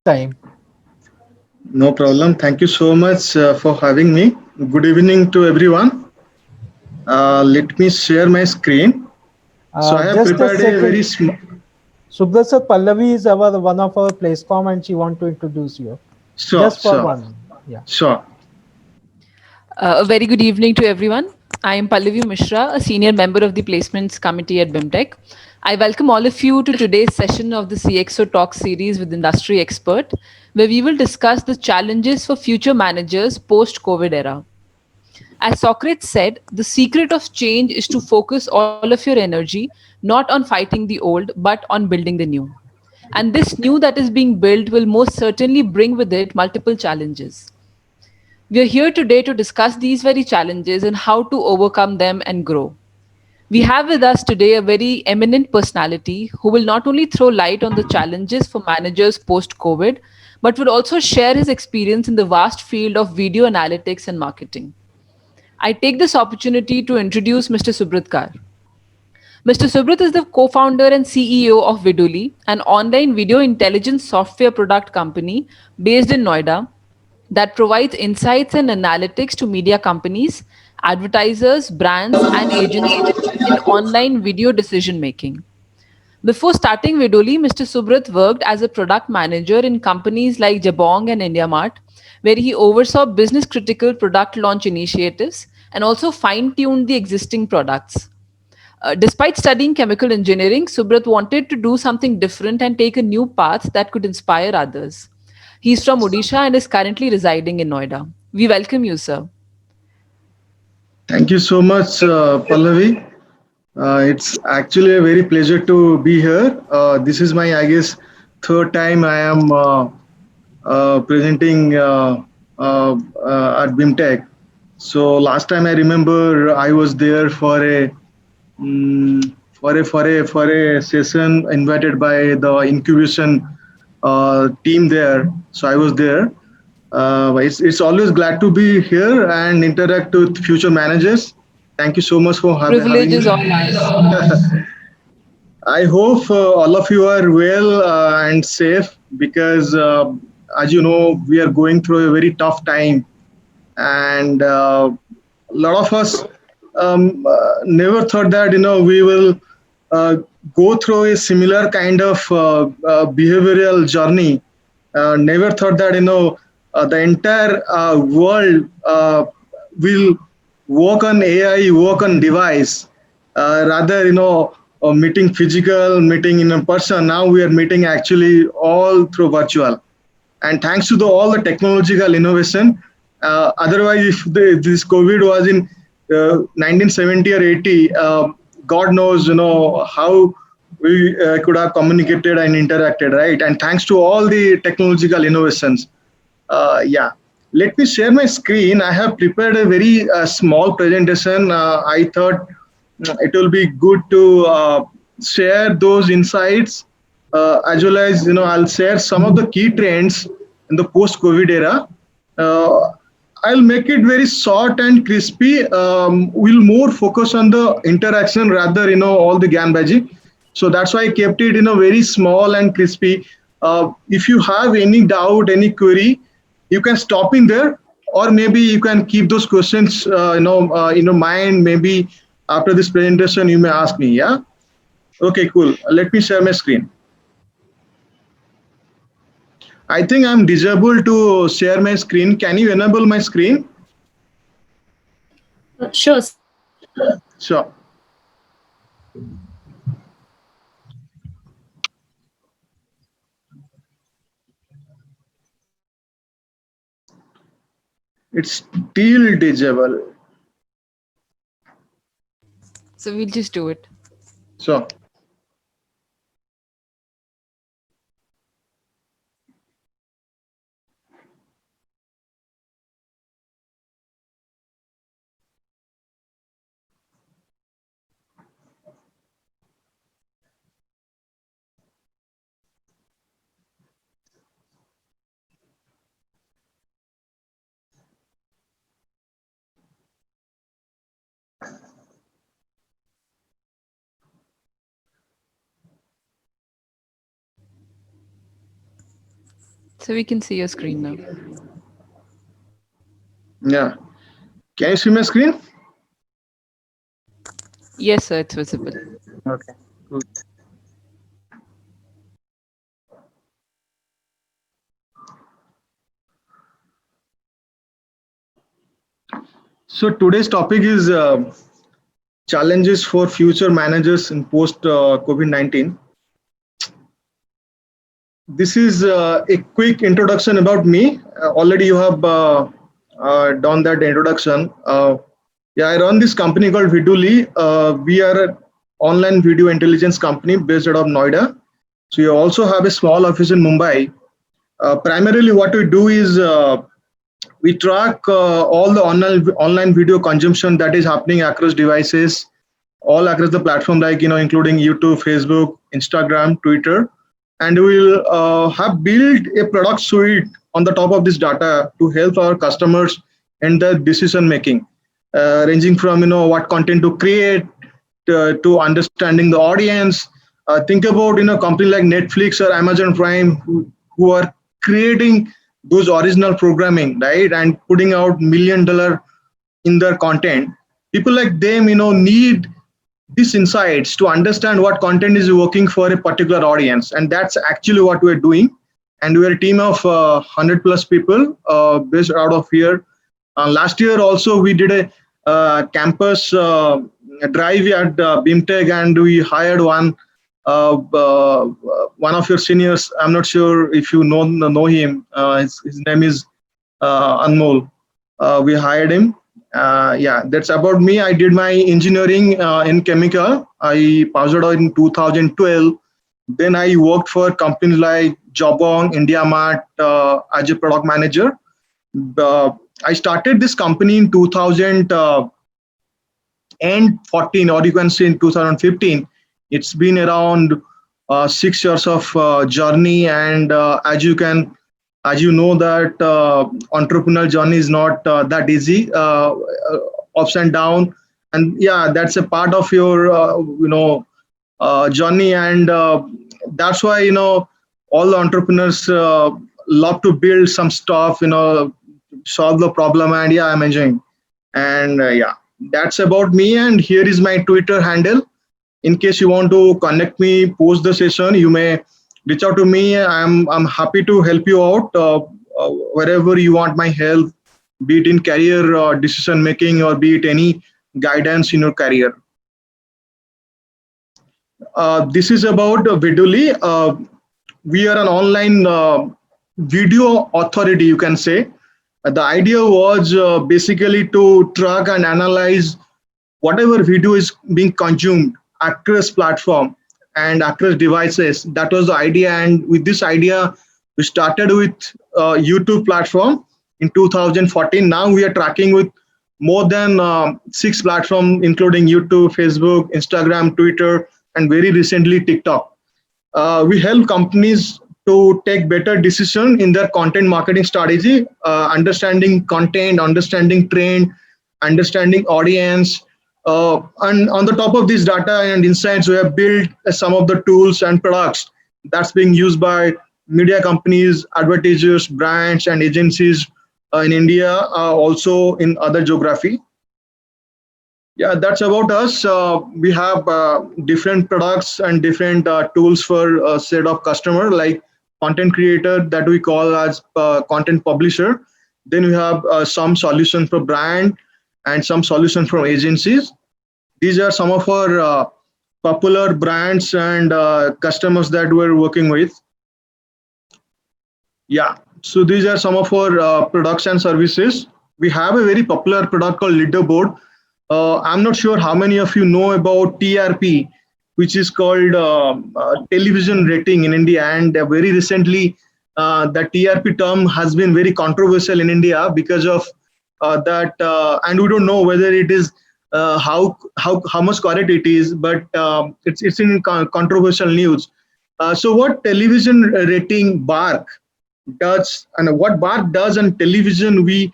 time. No problem. Thank you so much for having me. Good evening to everyone. Let me share my screen. So I have Just a prepared a very second. Subhasa Pallavi is our one of our platform and she want to introduce you. sure, Just for sure, one. Yeah. sure. A very good evening to everyone. I am Pallavi Mishra, a senior member of the Placements Committee at BIMTech. I welcome all of you to today's session of the CXO Talk series with Industry Expert, where we will discuss the challenges for future managers post COVID era. As Socrates said, the secret of change is to focus all of your energy not on fighting the old, but on building the new. And this new that is being built will most certainly bring with it multiple challenges. We are here today to discuss these very challenges and how to overcome them and grow. We have with us today a very eminent personality who will not only throw light on the challenges for managers post COVID, but will also share his experience in the vast field of video analytics and marketing. I take this opportunity to introduce Mr. Subrat Kar. Mr. Subrat is the co founder and CEO of Viduli, an online video intelligence software product company based in Noida that provides insights and analytics to media companies, advertisers, brands, and agencies in online video decision making. Before starting Vidoli, Mr. Subrat worked as a product manager in companies like Jabong and IndiaMart, where he oversaw business critical product launch initiatives and also fine tuned the existing products. Despite studying chemical engineering, Subrat wanted to do something different and take a new path that could inspire others. He's from Odisha and is currently residing in Noida. We welcome you, sir. Thank you so much, Pallavi. It's actually a very pleasure to be here. This is my, I guess, third time I am presenting at BIMTech. So last time I remember I was there for a for a session invited by the incubation team there. So I was there. It's always glad to be here and interact with future managers. Thank you so much for Privilege having is me. all ours. I hope all of you are well and safe because, as you know, we are going through a very tough time, and a lot of us never thought that we will uh, go through a similar kind of behavioral journey. Never thought that the entire world will work on AI, work on device, rather meeting physical, meeting in a person. Now we are meeting actually all through virtual, and thanks to all the technological innovation. Otherwise, if this COVID was in 1970 or 80, God knows how we could have communicated and interacted, right? And thanks to all the technological innovations. Yeah, let me share my screen. I have prepared a very small presentation. I thought it will be good to share those insights, as well as I'll share some of the key trends in the post-COVID era. Uh, I'll make it very short and crispy. We'll more focus on the interaction rather all the gambaji. So that's why I kept it very small and crispy. If you have any doubt, any query, you can stop in there, or maybe you can keep those questions in your mind. Maybe after this presentation you may ask me. Yeah. Okay, cool. Let me share my screen. I think I'm disabled to share my screen. Can you enable my screen? Sure, sir. Sure. It's still disabled. So we'll just do it. So So we can see your screen now. Yeah. Can you see my screen? Yes, sir, it's visible. Okay. Good. So today's topic is challenges for future managers in post COVID-19. This is a quick introduction about me. Already you have done that introduction. Yeah, I run this company called Viduli. We are an online video intelligence company based out of Noida. So you also have a small office in Mumbai. Primarily, what we do is we track all the online video consumption that is happening across devices, all across the platform, like including YouTube, Facebook, Instagram, Twitter, and we will have built a product suite on the top of this data to help our customers in the decision making, ranging from what content to create to understanding the audience. Think about company like Netflix or Amazon Prime who are creating those original programming, right, and putting out $1 million in their content. People like them need these insights to understand what content is working for a particular audience, and that's actually what we're doing. And we're a team of 100 plus people based out of here. Last year also we did a campus drive at BIMTech, and we hired one of your seniors. I'm not sure if you know him. His name is Anmol. We hired him. Yeah, that's about me. I did my engineering in chemical. I passed out in 2012. Then I worked for companies like Jobong, IndiaMart as a product manager. I started this company in 2014, or you can say in 2015. It's been around 6 years of journey, and as you know that entrepreneurial journey is not that easy, ups and down, and yeah, that's a part of your journey, and that's why all the entrepreneurs love to build some stuff, solve the problem, and yeah, I'm enjoying. And yeah, that's about me, and here is my Twitter handle. In case you want to connect me post the session, you may reach out to me. I'm happy to help you out wherever you want my help, be it in career decision making, or be it any guidance in your career. This is about Viduli. We are an online video authority, you can say. The idea was basically to track and analyze whatever video is being consumed across platform and across devices. That was the idea, and with this idea we started with YouTube platform in 2014. Now we are tracking with more than 6 platforms, including YouTube, Facebook, Instagram, Twitter, and very recently TikTok. We help companies to take better decision in their content marketing strategy, understanding content, understanding trend, understanding audience. And on the top of this data and insights, we have built some of the tools and products that's being used by media companies, advertisers, brands, and agencies in India, also in other geography. Yeah, that's about us. We have different products and different tools for a set of customer, like content creator that we call as content publisher. Then we have some solutions for brand and some solutions from agencies. These are some of our popular brands and customers that we're working with. Yeah, so these are some of our products and services. We have a very popular product called Leaderboard. I'm not sure how many of you know about TRP, which is called television rating in India. And very recently, the TRP term has been very controversial in India because of that. And we don't know whether it is how much correct it is, but it's in controversial news. So what television rating BARC does, and what BARC does on television, we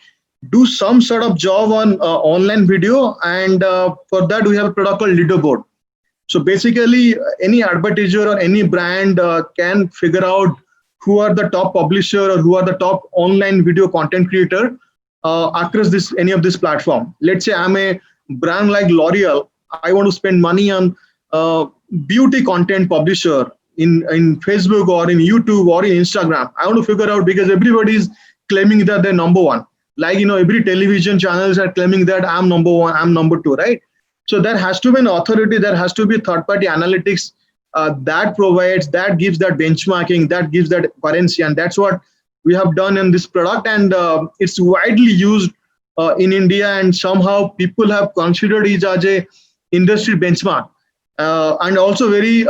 do some sort of job on online video, and for that we have a product called Leaderboard. So basically any advertiser or any brand can figure out who are the top publisher or who are the top online video content creator across this any of this platform. Let's say I'm a brand like L'Oreal. I want to spend money on beauty content publisher in Facebook or in YouTube or in Instagram. I want to figure out, because everybody is claiming that they're number one. Like, every television channels are claiming that I'm number one, I'm number two, right? So there has to be an authority, there has to be third-party analytics that gives that benchmarking, that gives that currency, and that's what we have done in this product, and it's widely used in India, and somehow people have considered it as a industry benchmark. And also very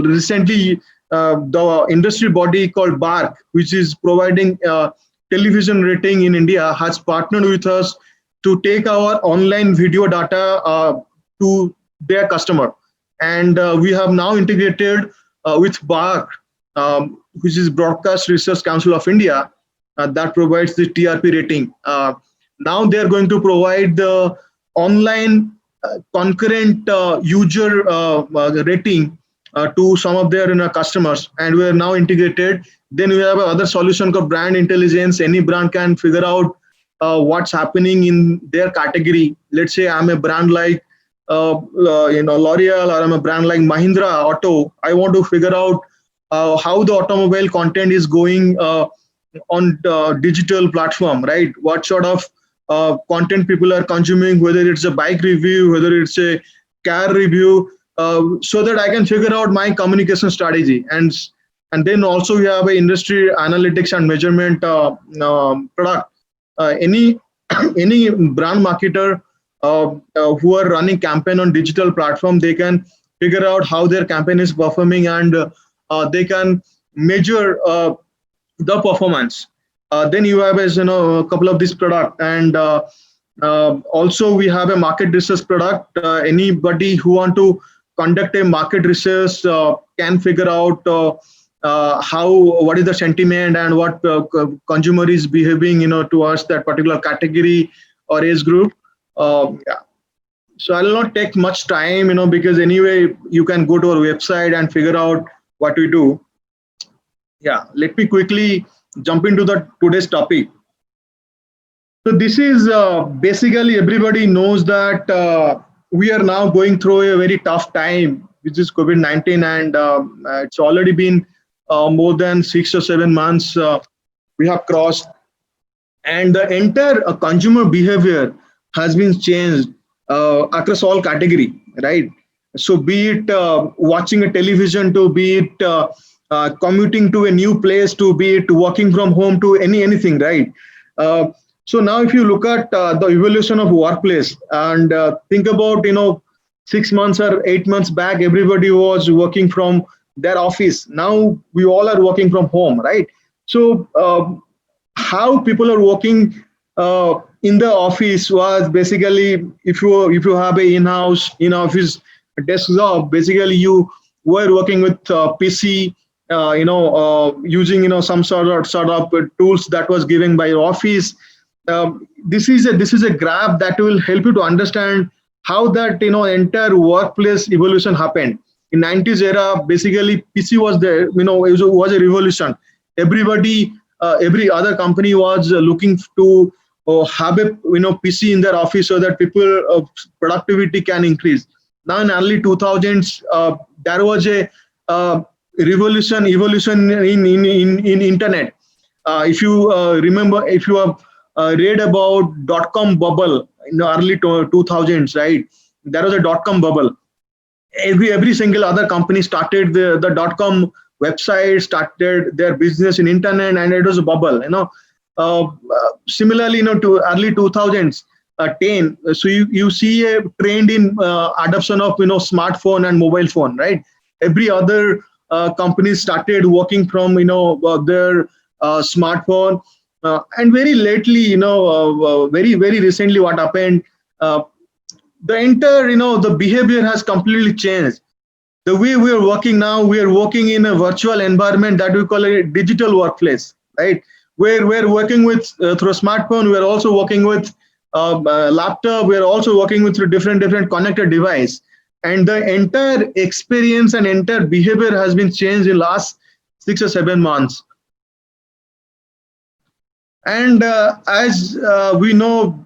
recently, the industry body called BARC, which is providing television rating in India, has partnered with us to take our online video data to their customer. And we have now integrated with BARC, which is Broadcast Research Council of India, that provides the TRP rating. Now they're going to provide the online concurrent user rating to some of their customers, and we are now integrated. Then we have another solution called brand intelligence. Any brand can figure out what's happening in their category. Let's say I'm a brand like L'Oreal, or I'm a brand like Mahindra Auto. I want to figure out how the automobile content is going on digital platform, right? What sort of content people are consuming, whether it's a bike review, whether it's a car review, so that I can figure out my communication strategy. And then also we have an industry analytics and measurement product. Any brand marketer who are running campaign on digital platform, they can figure out how their campaign is performing, and they can measure the performance. Then you have a couple of this product, and also we have a market research product. Anybody who want to conduct a market research can figure out what is the sentiment and what consumer is behaving towards that particular category or age group. Yeah. So I will not take much time, because anyway you can go to our website and figure out what we do. Yeah, let me quickly jump into today's topic. So this is basically, everybody knows that we are now going through a very tough time, which is COVID-19, and it's already been more than 6 or 7 months we have crossed, and the entire consumer behavior has been changed across all category, right? So be it watching a television, to be it commuting to a new place, to be it working from home, to anything, right? So now if you look at the evolution of workplace, and think about 6 months or 8 months back, everybody was working from their office. Now we all are working from home, right? So how people are working in the office was basically, if you have a in-office desk job, basically you were working with PC, using some sort of tools that was given by your office. This is a graph that will help you to understand how that entire workplace evolution happened. In 90s era, basically PC was there, it was a revolution. Everybody, every other company was looking to have a PC in their office so that people productivity can increase. Now in early 2000s, there was a evolution in internet. If you remember, if you have read about .com bubble in the early 2000s, right? There was a .com bubble. Every single other company started the .com website, started their business in internet, and it was a bubble. Similarly, to early 2000s, 10. So you see a trend in adoption of smartphone and mobile phone, right? Every other company started working from their smartphone, and very lately, very recently, what happened? The entire the behavior has completely changed. The way we are working now, we are working in a virtual environment that we call a digital workplace, right? Where we're working with through a smartphone, we're also working with laptop, we're also working with through different connected device, and the entire experience and entire behavior has been changed in last 6 or 7 months. And as we know,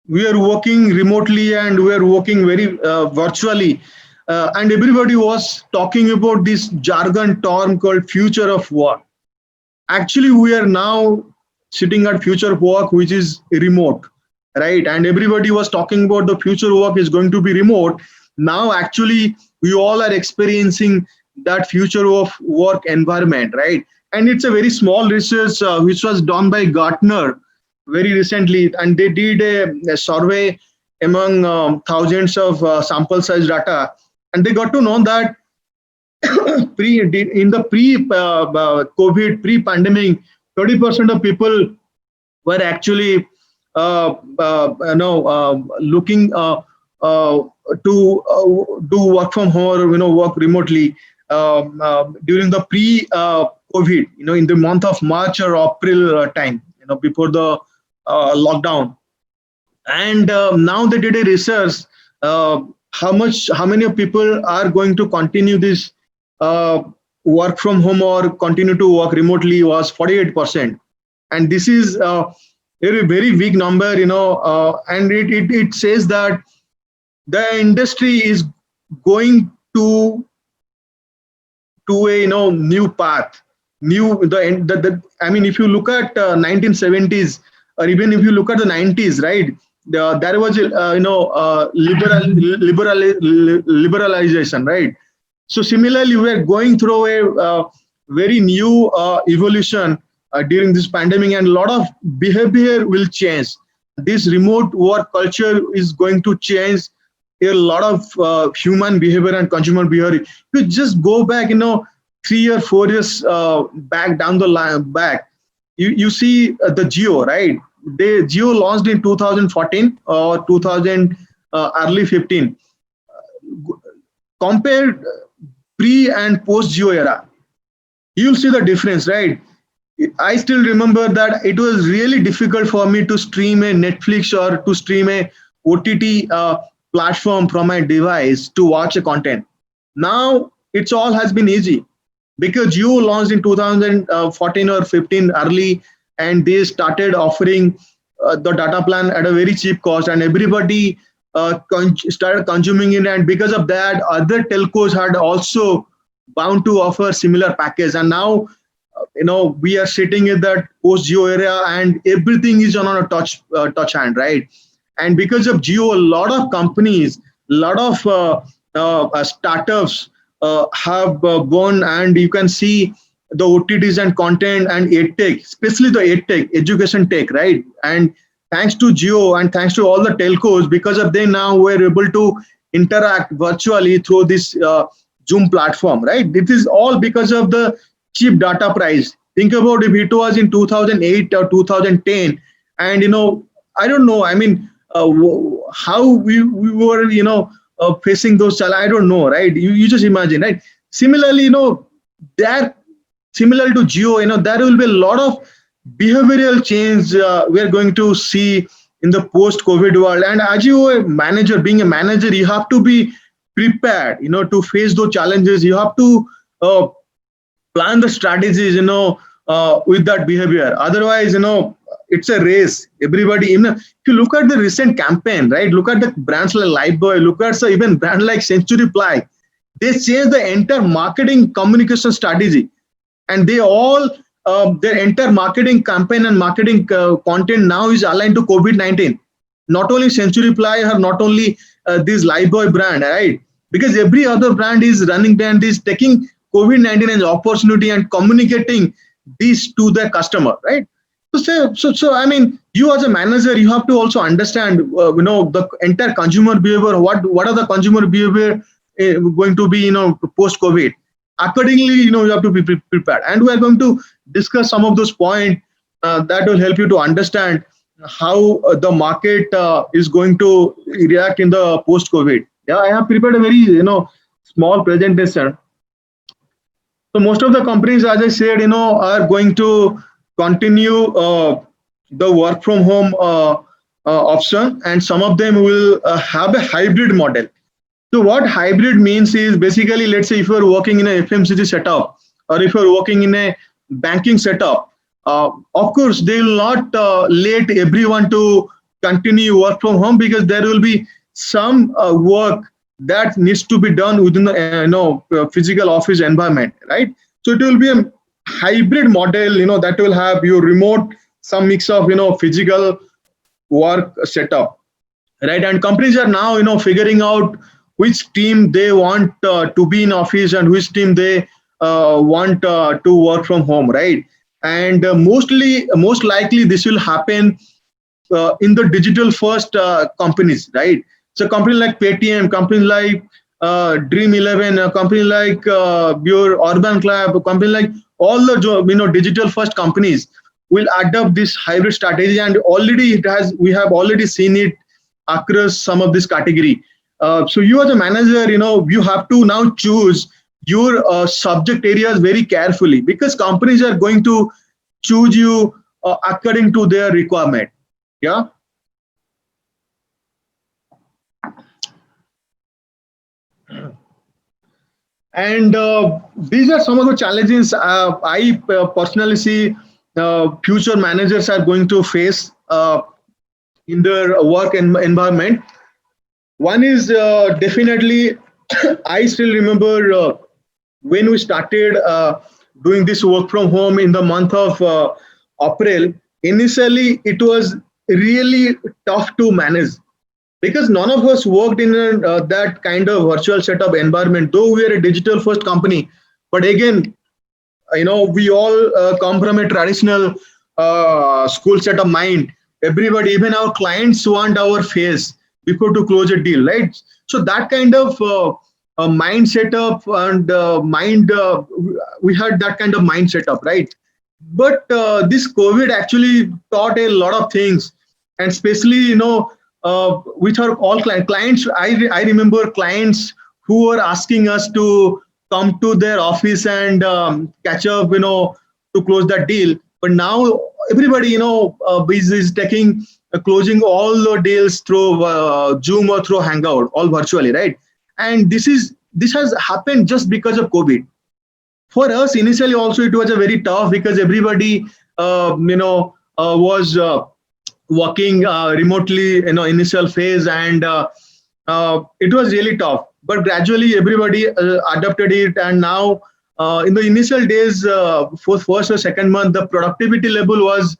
we are working remotely and we are working very virtually. And everybody was talking about this jargon term called future of work. Actually, we are now sitting at future of work, which is remote, right? And everybody was talking about the future work is going to be remote. Now, actually, we all are experiencing that future of work environment, right? And it's a very small research which was done by Gartner very recently, and they did a survey among thousands of sample size data, and they got to know that in the COVID pre-pandemic, 30% of people were actually looking to do work from home or work remotely during the pre-COVID, in the month of March or April time, before the lockdown. And now they did a research how many people are going to continue this work from home or continue to work remotely was 48%. And this is a very big number, and it says that the industry is going to a new path, I mean, if you look at 1970s or even if you look at the 90s, right, there was a liberalization, right? So similarly, we are going through a very new evolution during this pandemic, and a lot of behavior will change. This remote work culture is going to change a lot of human behavior and consumer behavior. You just go back, 3 or 4 years back down the line back. You see the Jio, right? Jio launched in 2014 or 2000 early 15. Compared pre and post Jio era, you'll see the difference, right? I still remember that it was really difficult for me to stream a Netflix or to stream a OTT platform from my device to watch a content. Now it's all has been easy because you launched in 2014 or 15 early, and they started offering the data plan at a very cheap cost, and everybody started consuming it. And because of that, other telcos had also bound to offer similar package. And now, we are sitting in that post Jio era, and everything is on a touch hand, right? And because of Jio, a lot of companies, a lot of startups have born, and you can see the OTTs and content and EdTech, especially the EdTech, education tech, right? And thanks to Jio and thanks to all the telcos, because of them now we're able to interact virtually through this Zoom platform, right? It is all because of the cheap data price. Think about if it was in 2008 or 2010, and I don't know. I mean, how we were facing those challenges. I don't know, right? You just imagine, right? Similarly, there similar to Jio, there will be a lot of behavioral change we are going to see in the post-COVID world. And as a manager, being a manager, you have to be prepared, to face those challenges. You have to plan the strategies, with that behavior. Otherwise, it's a race. Everybody, if you look at the recent campaign, right? Look at the brands like Lifebuoy, look at even brand like Century Ply. They changed the entire marketing communication strategy, and they all their entire marketing campaign and marketing content now is aligned to COVID-19. Not only Century Ply or not only this Lifebuoy brand, right? Because every other brand is running brand is taking COVID-19 as an opportunity and communicating this to the customer, right? So I mean, you as a manager, you have to also understand, the entire consumer behavior. What are the consumer behavior going to be, post-COVID? Accordingly, you have to be prepared. And we are going to discuss some of those points that will help you to understand how the market is going to react in the post-COVID. Yeah, I have prepared a very, small presentation. So most of the companies, as I said, are going to continue the work from home option, and some of them will have a hybrid model. So what hybrid means is basically, let's say if you're working in a FMCG setup or if you're working in a banking setup, Of course, they will not let everyone to continue work from home, because there will be some work that needs to be done within the physical office environment, right? So it will be a hybrid model, that will have your remote, some mix of physical work setup, right? And companies are now figuring out which team they want to be in office and which team they want to work from home, right? And most likely this will happen in the digital first companies, right? So companies like Paytm, companies like Dream 11, a company like your Urban Club, a company like all the digital first companies will adopt this hybrid strategy, and already we have already seen it across some of this category. So you as a manager, you have to now choose your subject areas very carefully, because companies are going to choose you according to their requirement. Yeah. And these are some of the challenges I personally see future managers are going to face in their work environment. One is definitely, I still remember when we started doing this work from home in the month of April. Initially, it was really tough to manage, because none of us worked in that kind of virtual setup environment, though we are a digital first company. But again, we all come from a traditional school set of mind. Everybody, even our clients, want our face before to close a deal, right? So that kind of mind setup and mind, we had that kind of mind setup, right? But this COVID actually taught a lot of things, and especially with our all clients. I remember clients who were asking us to come to their office and catch up, to close that deal. But now everybody, is taking closing all the deals through Zoom or through Hangout, all virtually, right? And this has happened just because of COVID. For us, initially also it was a very tough, because everybody, was working remotely, initial phase, and it was really tough. But gradually everybody adopted it, and now in the initial days, for first or second month, the productivity level was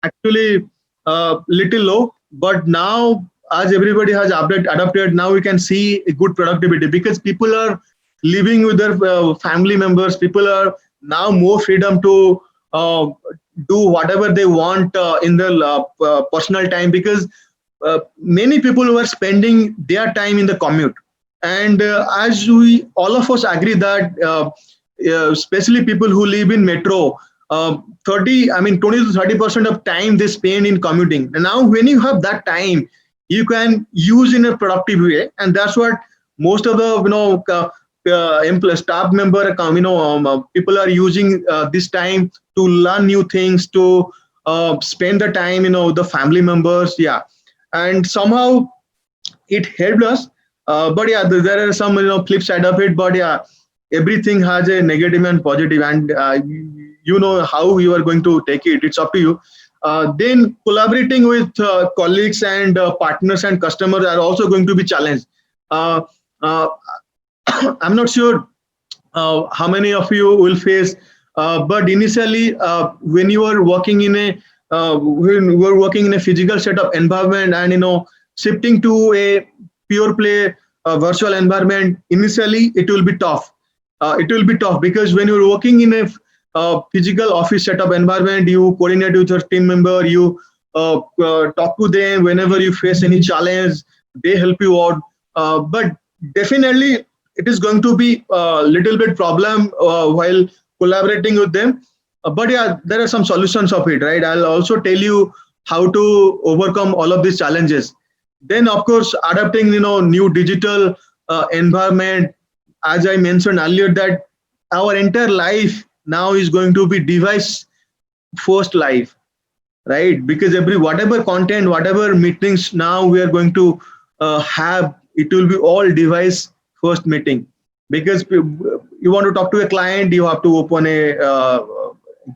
actually little low. But now, as everybody has adopted, now we can see a good productivity, because people are living with their family members. People are now more freedom to do whatever they want in their personal time, because many people were spending their time in the commute. And as we all of us agree that especially people who live in metro, 20 to 30% of time they spend in commuting. And now when you have that time, you can use in a productive way, and that's what most of the staff member, people are using this time to learn new things, to spend the time, the family members. Yeah. And somehow it helped us. But yeah, there are some flip side of it. But yeah, everything has a negative and positive, and how you are going to take it. It's up to you. Then collaborating with colleagues and partners and customers are also going to be challenged. I'm not sure how many of you will face, but initially, when you are working in a physical setup environment, and shifting to a pure play virtual environment, initially it will be tough. It will be tough, because when you're working in a physical office setup environment, you coordinate with your team member, you talk to them whenever you face any challenge, they help you out. But definitely it is going to be a little bit problem while collaborating with them. But yeah, there are some solutions of it, right? I'll also tell you how to overcome all of these challenges. Then of course, adapting new digital environment. As I mentioned earlier, that our entire life now is going to be device first life, right? Because whatever content, whatever meetings now we are going to have, it will be all device first meeting. Because you want to talk to a client, you have to open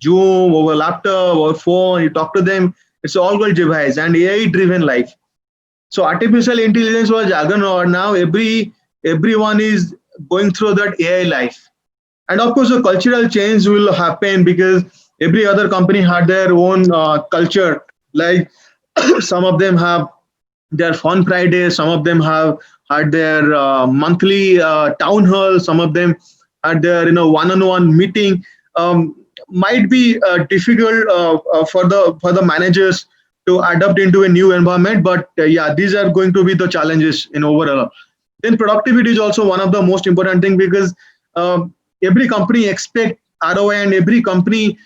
Zoom, over laptop, or phone. You talk to them. It's all called device and AI-driven life. So artificial intelligence was juggernaut. Now everyone is going through that AI life. And of course, the cultural change will happen because every other company had their own culture. Like some of them have their fun Friday, some of them have had their monthly town hall, some of them had their one-on-one meeting. Might be difficult for the managers to adapt into a new environment, but yeah, these are going to be the challenges in overall. Then productivity is also one of the most important thing because every company expect ROI, and every company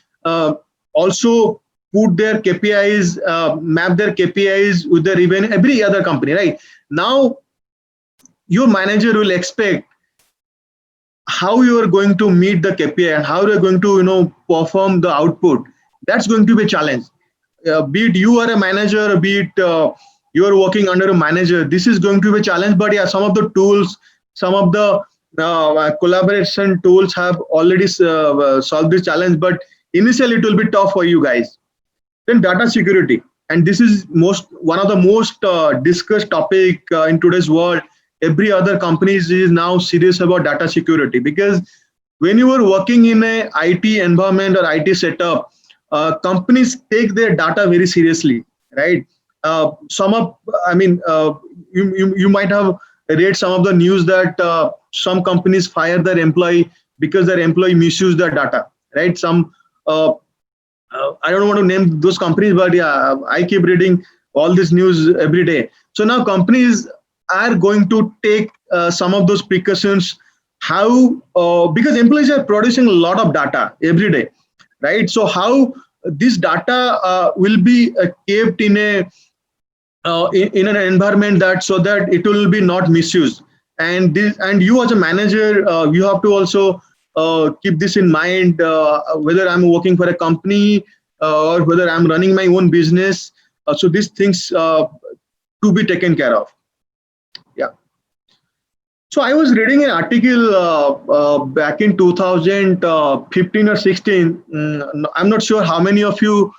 also put their KPIs, map their KPIs with their revenue. Every other company, right? Now, your manager will expect how you are going to meet the KPI and how you are going to perform the output. That's going to be a challenge. Be it you are a manager, be it you are working under a manager, this is going to be a challenge. But yeah, some of the tools, some of the collaboration tools have already solved this challenge. But initially, it will be tough for you guys. Then data security, and this is one of the most discussed topic in today's world. Every other company is now serious about data security because when you are working in a IT environment or IT setup, companies take their data very seriously, right? Some of, I mean, you might have read some of the news that some companies fire their employee because their employee misuse their data, right? Some I don't want to name those companies, but yeah, I keep reading all this news every day. So now companies are going to take some of those precautions. How because employees are producing a lot of data every day, right? So how this data will be kept in a in an environment that so that it will be not misused. And this, and you as a manager, you have to also keep this in mind. Whether I'm working for a company or whether I'm running my own business, so these things to be taken care of. Yeah. So I was reading an article back in 2015 or 16. I'm not sure how many of you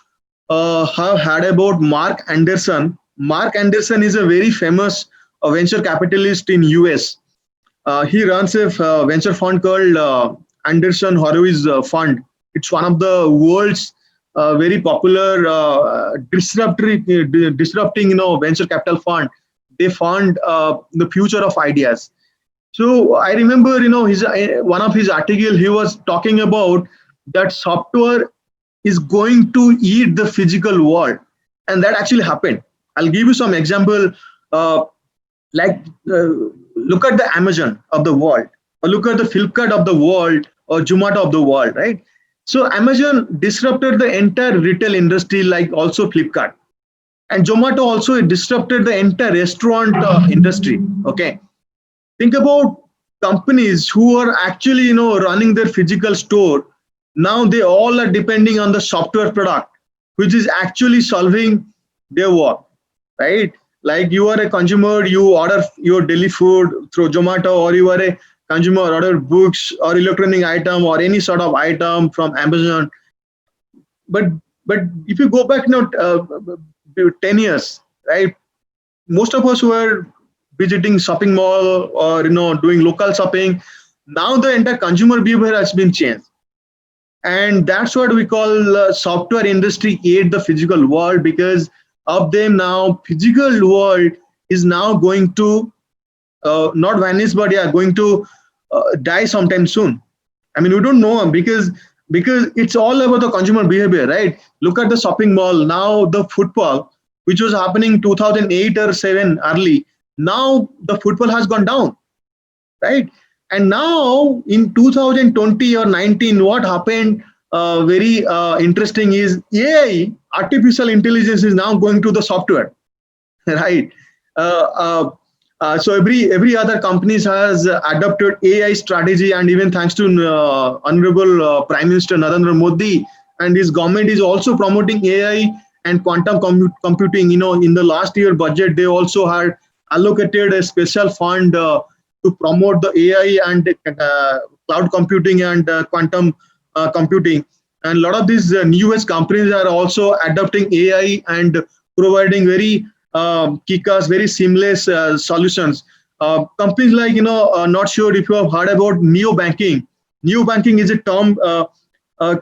have heard about Mark Anderson. Mark Anderson is a very famous venture capitalist in US. He runs a venture fund called Anderson Horowitz Fund. It's one of the world's very popular disrupting venture capital fund. They fund the future of ideas. So I remember his one of his article, he was talking about that software is going to eat the physical world, and that actually happened. I'll give you some example. Look at the Amazon of the world, or look at the Flipkart of the world, or Zomato of the world, right? So Amazon disrupted the entire retail industry, like also Flipkart, and Zomato also disrupted the entire restaurant industry. Okay, think about companies who are actually running their physical store. Now they all are depending on the software product, which is actually solving their work, right? Like you are a consumer, you order your daily food through Zomato, or you are a consumer, order books or electronic item or any sort of item from Amazon. But if you go back 10 years, right? Most of us were visiting shopping mall or doing local shopping. Now the entire consumer behavior has been changed, and that's what we call software industry ate the physical world. Because of them, now physical world is now going to not vanish, but yeah, going to die sometime soon. I mean, we don't know, because it's all about the consumer behavior, right? Look at the shopping mall now. The footfall, which was happening 2008 or 7 early, now the footfall has gone down, right? And now in 2020 or 19, what happened very interesting is AI, artificial intelligence, is now going to the software, right? So every other companies has adopted AI strategy, and even thanks to Honorable Prime Minister Narendra Modi and his government is also promoting AI and quantum computing. In the last year budget, they also had allocated a special fund to promote the AI and cloud computing and quantum computing. And a lot of these newest companies are also adopting AI and providing very kick-ass, very seamless solutions. Companies like, not sure if you have heard about neo banking. Neo banking is a term.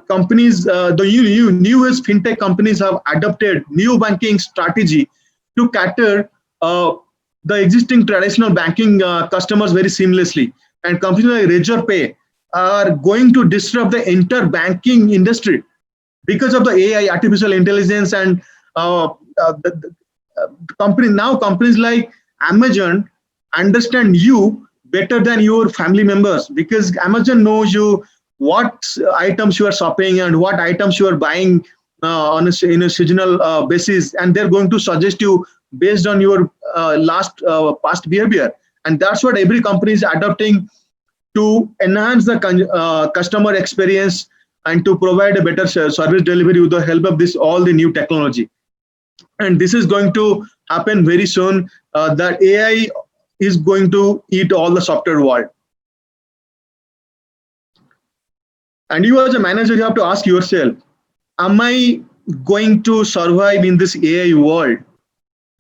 Companies, the newest fintech companies have adopted neo banking strategy to cater the existing traditional banking customers very seamlessly. And companies like Razorpay are going to disrupt the entire banking industry because of the AI, artificial intelligence, and companies like Amazon understand you better than your family members, because Amazon knows you, what items you are shopping and what items you are buying in a seasonal basis, and they're going to suggest you based on your past behavior. And that's what every company is adopting to enhance the customer experience and to provide a better service delivery with the help of this all the new technology. And this is going to happen very soon. That AI is going to eat all the software world. And you as a manager, you have to ask yourself, am I going to survive in this AI world?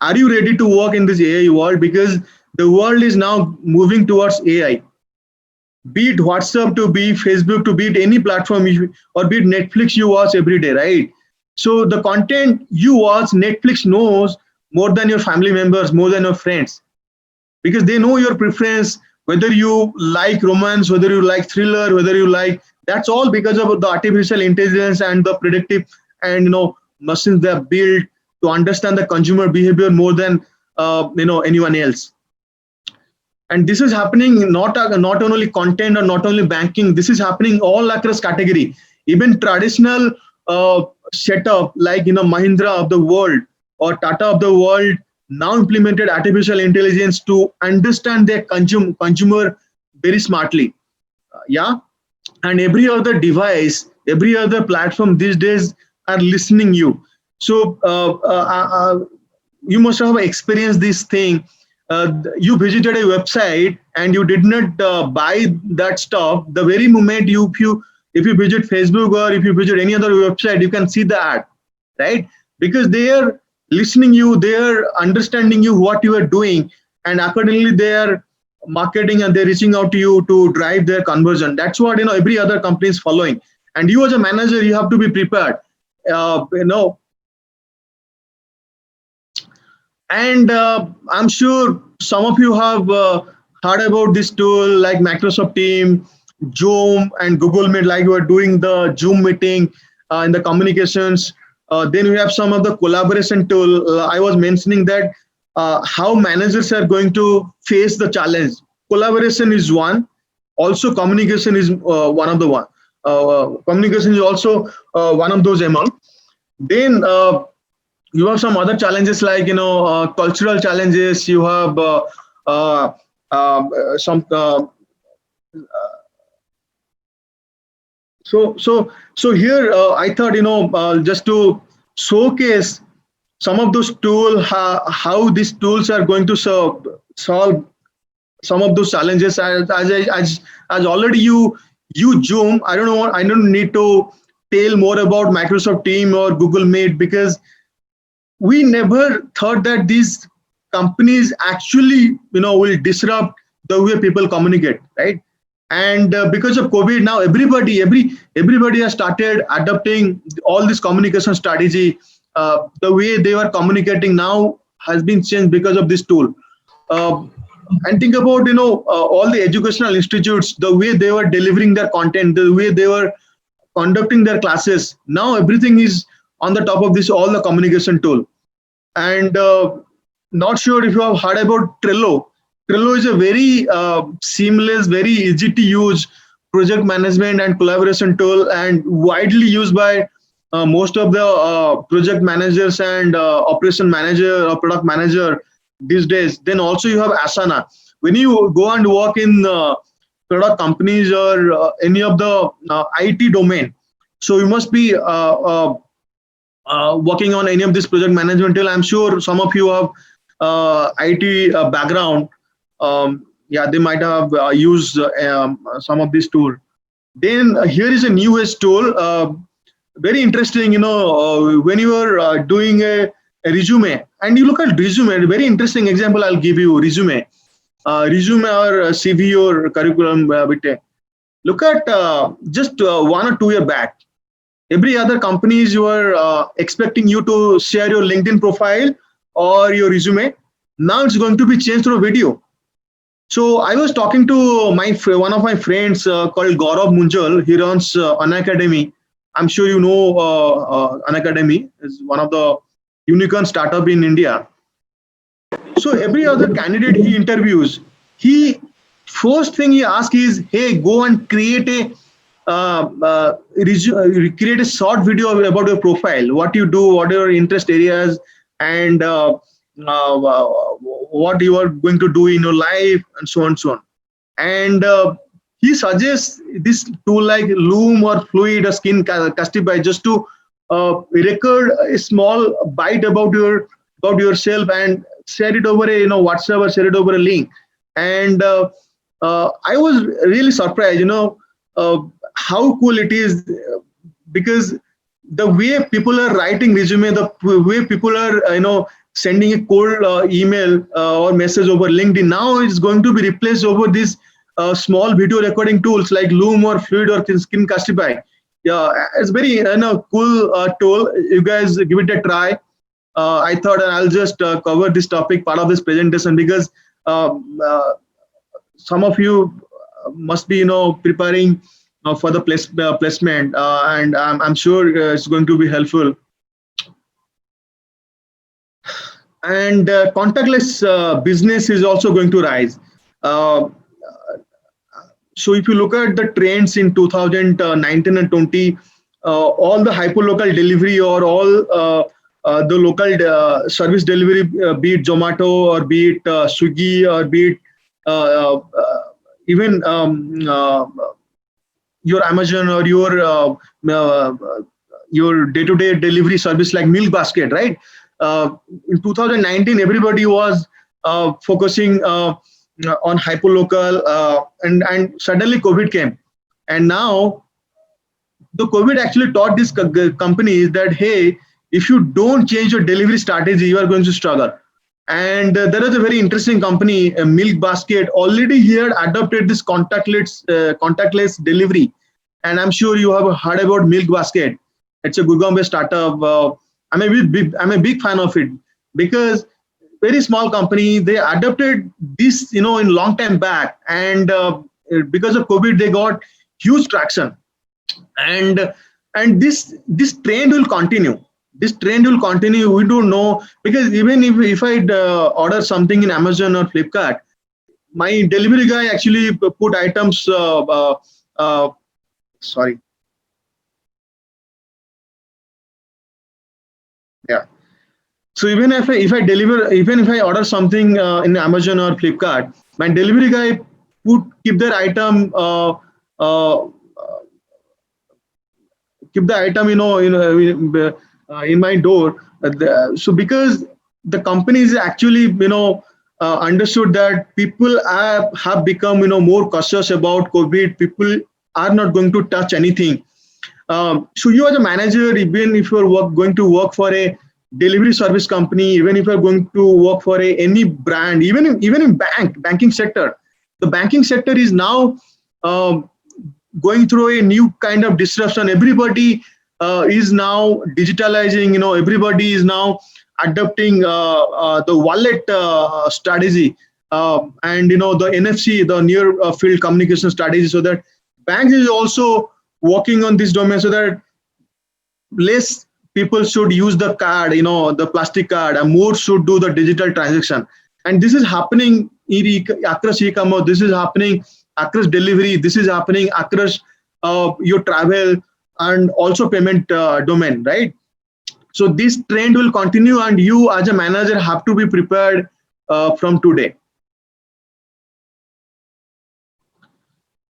Are you ready to work in this AI world? Because the world is now moving towards AI. Be it WhatsApp, to be Facebook, to be it any platform, or be it Netflix you watch every day, right? So the content you watch, Netflix knows more than your family members, more than your friends, because they know your preference, whether you like romance, whether you like thriller, whether you like, that's all because of the artificial intelligence and the predictive and machines they have built to understand the consumer behavior more than anyone else. And this is happening not only content or not only banking. This is happening all across category. Even traditional setup like Mahindra of the world or Tata of the world now implemented artificial intelligence to understand their consumer very smartly. And every other device, every other platform these days are listening you. So you must have experienced this thing. You visited a website and you did not buy that stuff. The very moment if you visit Facebook or if you visit any other website, you can see the ad, right? Because they are listening you, they are understanding you, what you are doing, and accordingly they are marketing and they're reaching out to you to drive their conversion. That's what every other company is following. And you as a manager, you have to be prepared. And I'm sure some of you have heard about this tool like Microsoft Teams, Zoom, and Google Meet, like we are doing the Zoom meeting in the communications. Then we have some of the collaboration tool. I was mentioning that how managers are going to face the challenge. Collaboration is one. Also, communication is one of the one. Communication is also one of those among. Then you have some other challenges like cultural challenges. You have some. So here I thought just to showcase some of those tools, how these tools are going to solve some of those challenges. As already you Zoom, I don't need to tell more about Microsoft Teams or Google Meet, because we never thought that these companies actually will disrupt the way people communicate, right? And because of COVID, now everybody has started adopting all this communication strategy. The way they were communicating now has been changed because of this tool. And think about all the educational institutes, the way they were delivering their content, the way they were conducting their classes. Now everything is on the top of this, all the communication tool. And not sure if you have heard about Trello. Trello is a very seamless, very easy to use project management and collaboration tool, and widely used by most of the project managers and operation manager or product manager these days. Then also you have Asana. When you go and work in product companies or any of the IT domain, so you must be working on any of this project management tool. I'm sure some of you have IT background. They might have used some of this tool. Then here is a newest tool. very interesting. When you are doing a resume, and you look at resume, a very interesting example I'll give you. Resume or CV or curriculum vitae. Look at just 1 or 2 year back. Every other companies you are expecting you to share your LinkedIn profile or your resume. Now it's going to be changed through video. So I was talking to one of my friends called Gaurav Munjal. He runs Unacademy. I'm sure you know Unacademy is one of the unicorn startup in India. So every other candidate he interviews, he first thing he asks is, "Hey, go and create a short video about your profile, what you do, what are your interest areas, and what you are going to do in your life, and so on and so on." And he suggests this tool like Loom or Fluid or Skin Castify just to record a small bite about yourself and share it over a WhatsApp or share it over a link. And I was really surprised, how cool it is, because the way people are writing resume, the way people are sending a cold email or message over LinkedIn, now it's going to be replaced over these small video recording tools like Loom or Fluid or Skin Castify. Yeah, it's very cool tool. You guys give it a try. I thought I'll just cover this topic part of this presentation because some of you must be preparing for the placement, and I'm sure it's going to be helpful. And contactless business is also going to rise. So if you look at the trends in 2019 and 20, all the hyperlocal delivery or all the local service delivery, be it Zomato or be it Swiggy or be it even your Amazon or your day-to-day delivery service like Milk Basket, right? In 2019, everybody was focusing on hyperlocal, and suddenly COVID came, and now the COVID actually taught these companies that, hey, if you don't change your delivery strategy, you are going to struggle. And there is a very interesting company, Milk Basket, already here adopted this contactless delivery. And I'm sure you have heard about Milk Basket. It's a Gurgaon-based startup. I'm a big fan of it because very small company, they adopted this, in long time back, and because of COVID, they got huge traction, and this trend will continue. This trend will continue. We don't know, because even if I order something in Amazon or Flipkart, my delivery guy actually put items. Sorry. Yeah. So even if I order something in Amazon or Flipkart, my delivery guy keep their item, in my door. So because the companies actually, understood that people have become, more cautious about COVID. People are not going to touch anything. So you as a manager, even if you're going to work for a delivery service company, even if you're going to work for any brand, even in banking sector, the banking sector is now going through a new kind of disruption. Everybody is now digitalizing. Everybody is now adopting the wallet strategy, and the NFC, the near field communication strategy, so that banks is also working on this domain, so that less people should use the card, the plastic card, and more should do the digital transaction. And this is happening across e-commerce. This is happening across delivery. This is happening across your travel and also payment domain, right? So this trend will continue, and you as a manager have to be prepared from today.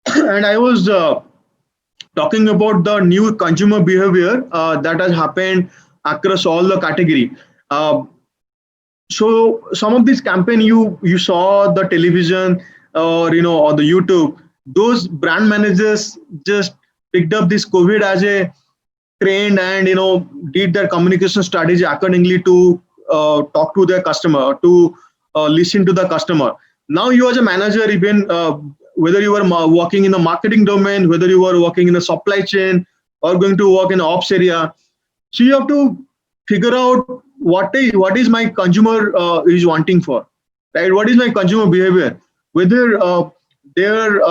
And I was talking about the new consumer behavior that has happened across all the category. So some of this campaign you saw the television or the YouTube, those brand managers just picked up this COVID as a trained and did their communication strategy accordingly to talk to their customer, to listen to the customer. Now you as a manager, even whether you are working in the marketing domain, whether you are working in the supply chain or going to work in the ops area, so you have to figure out what is my consumer is wanting for, right? What is my consumer behavior? Whether they're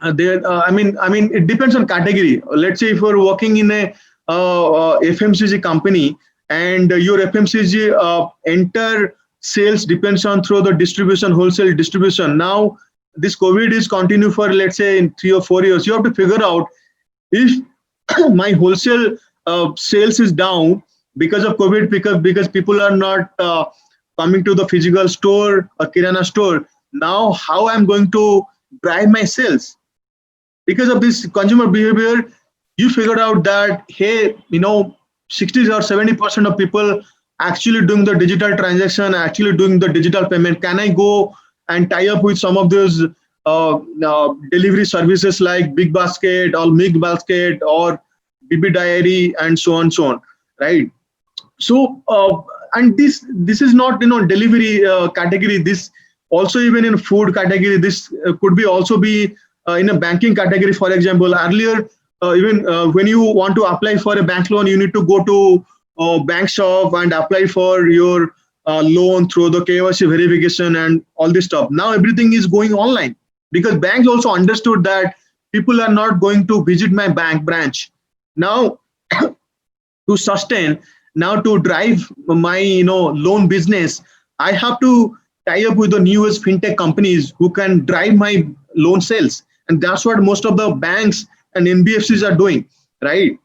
it depends on category. Let's say if you're working in a FMCG company and your FMCG enter sales depends on through the distribution, wholesale distribution. Now this COVID is continue for let's say in 3 or 4 years. You have to figure out if my wholesale sales is down because of COVID, because people are not coming to the physical store or kirana store. Now how I'm going to drive my sales? Because of this consumer behavior, you figured out that, hey, 60 or 70% of people actually doing the digital transaction, actually doing the digital payment. Can I go and tie up with some of those delivery services like Big Basket or Milk Basket or BB Diary and so on, right? So, and this is not delivery category. This also even in food category. This could be also be in a banking category. For example, earlier even when you want to apply for a bank loan, you need to go to bank shop and apply for your loan through the KYC verification and all this stuff. Now everything is going online because banks also understood that people are not going to visit my bank branch. Now to sustain, now to drive my loan business, I have to tie up with the newest fintech companies who can drive my loan sales, and that's what most of the banks and NBFCs are doing, right?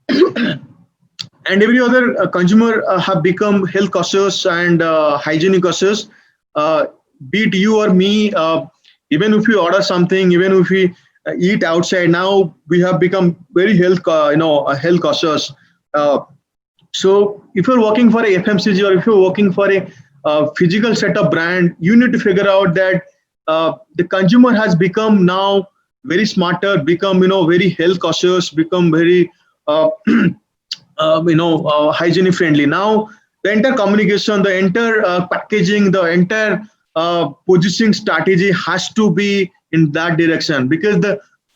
And every other consumer have become health cautious and hygienic cautious. Be it you or me, even if we order something, even if we eat outside, now we have become very health cautious. So if you're working for a FMCG or if you're working for a physical setup brand, you need to figure out that the consumer has become now very smarter, become very health cautious, become very hygienic friendly. Now the entire communication, the entire packaging, the entire positioning strategy has to be in that direction, because